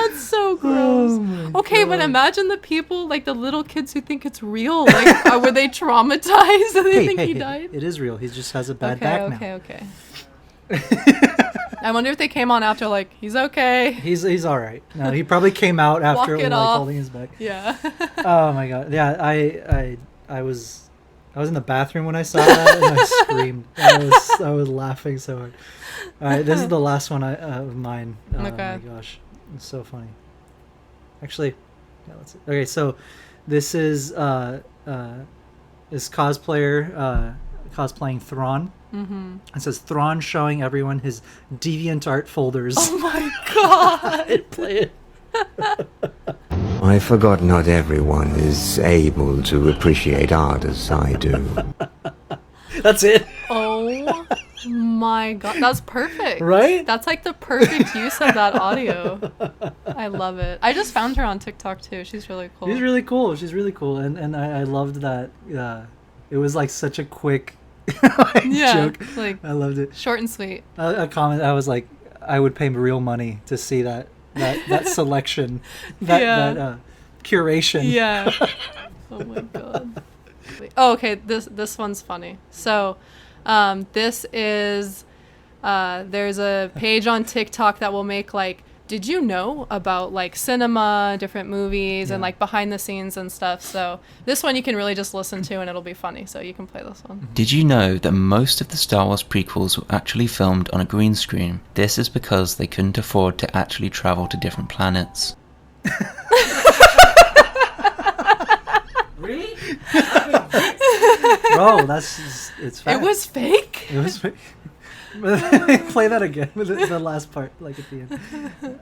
That's so gross. Okay, but imagine the people, like the little kids who think it's real. Like, were they traumatized and they think he died? It is real. He just has a bad back now. Okay. I wonder if they came on after, like, he's okay. He's all right. No, he probably came out after Walk it like off. holding his back. Yeah. Oh my god. Yeah, I was in the bathroom when I saw that and I screamed. I was laughing so hard. All right, this is the last one of mine. Oh my gosh, it's so funny. Actually, yeah, let's see. Okay, so this is this cosplayer cosplaying Thrawn. Mm-hmm. It says Thrawn showing everyone his DeviantArt folders. Oh my god! Play it. I forgot not everyone is able to appreciate art as I do. That's it. Oh my god, that's perfect. Right? That's like the perfect use of that audio. I love it. I just found her on TikTok too. She's really cool. She's really cool. And I loved that. It was like such a quick joke. Like, I loved it. Short and sweet. A comment. I was like, I would pay real money to see that selection, that curation. Yeah. Oh my god. Oh, okay. This one's funny. So, this is there's a page on TikTok that will make like, did you know about like cinema, different movies, and like behind the scenes and stuff. So this one you can really just listen to and it'll be funny. So you can play this one. Did you know that most of the Star Wars prequels were actually filmed on a green screen? This is because they couldn't afford to actually travel to different planets. Really? Bro, it's fake. It was fake? It was fake. Play that again with the last part, like at the end.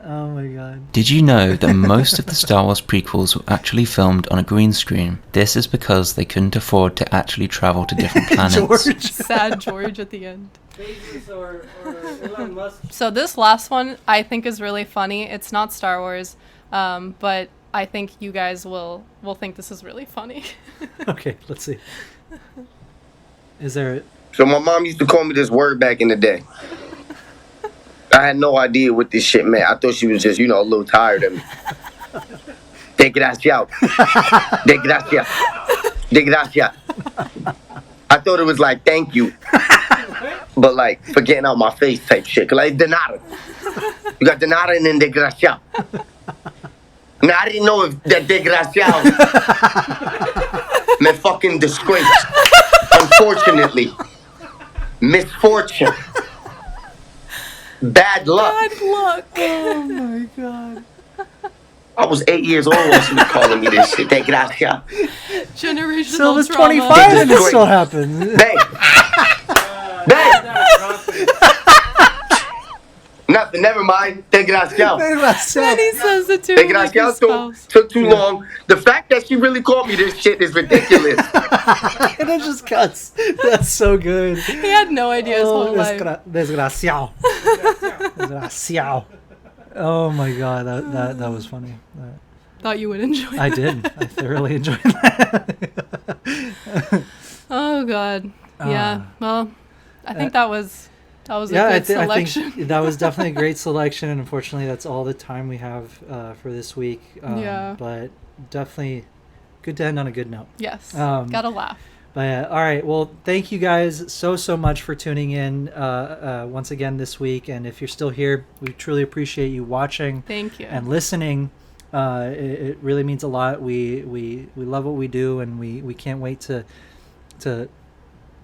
Oh my god. Did you know that most of the Star Wars prequels were actually filmed on a green screen? This is because they couldn't afford to actually travel to different planets. George. Sad George at the end. Bezos or Elon Musk. So this last one I think is really funny. It's not Star Wars, but I think you guys will think this is really funny. Okay, let's see. Is there... So my mom used to call me this word back in the day. I had no idea what this shit meant. I thought she was just, a little tired of me. Desgraciado. Desgraciado. Desgraciado. I thought it was like, thank you. But like, for getting out my face type shit. Like, de nada. You got de nada and then desgraciado. Now, I didn't know if that desgraciado meant fucking disgrace. Unfortunately. Misfortune. Bad luck. Bad luck. Oh my god. I was 8 years old when she was calling me this shit. Desgracia. Generational Silver's trauma. 25 and it still happens. Bang. Bang. Nothing. Never mind. Desgracia. Then he says it to him like his Desgracia spouse. took too long. The fact that she really called me this shit is ridiculous. And it just cuts. That's so good. He had no idea his whole life. Desgraciado. Desgraciado. Oh my god, that was funny. Thought you would enjoy that. I did. I thoroughly enjoyed that. Oh god. Yeah. Well, I think that was a good selection. I think that was definitely a great selection, and unfortunately that's all the time we have for this week. But definitely good to end on a good note. Yes. Gotta laugh. But all right, well, thank you guys so much for tuning in once again this week. And if you're still here, we truly appreciate you watching. Thank you. And listening. It really means a lot. We love what we do, and we can't wait to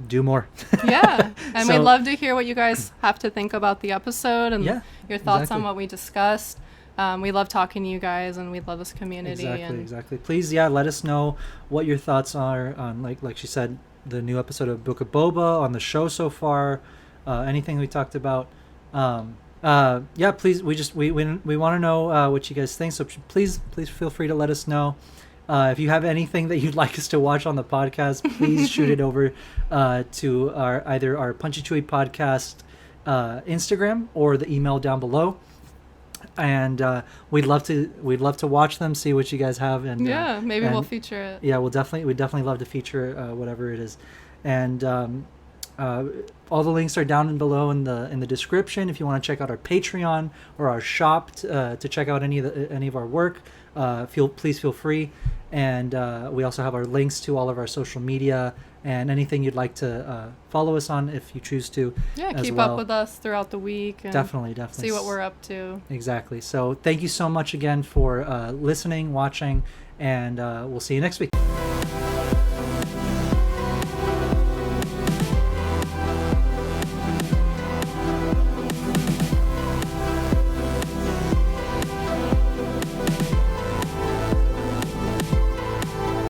do more. Yeah, and we'd love to hear what you guys have to think about the episode and your thoughts on what we discussed. We love talking to you guys, and we love this community. Exactly. Please, let us know what your thoughts are on, like she said, the new episode of Book of Boba, on the show so far, anything we talked about. Please, we want to know what you guys think. So please feel free to let us know. If you have anything that you'd like us to watch on the podcast, please shoot it over to either our Punchy Chewie podcast Instagram or the email down below. And we'd love to watch them, see what you guys have, and maybe we'll feature it. Yeah, we'd definitely love to feature whatever it is. And All the links are down and below in the description. If you want to check out our Patreon or our shop to check out any of our work, please feel free. And we also have our links to all of our social media and anything you'd like to follow us on if you choose to. Yeah, keep up with us throughout the week. And definitely. See what we're up to. Exactly. So thank you so much again for listening, watching, and we'll see you next week.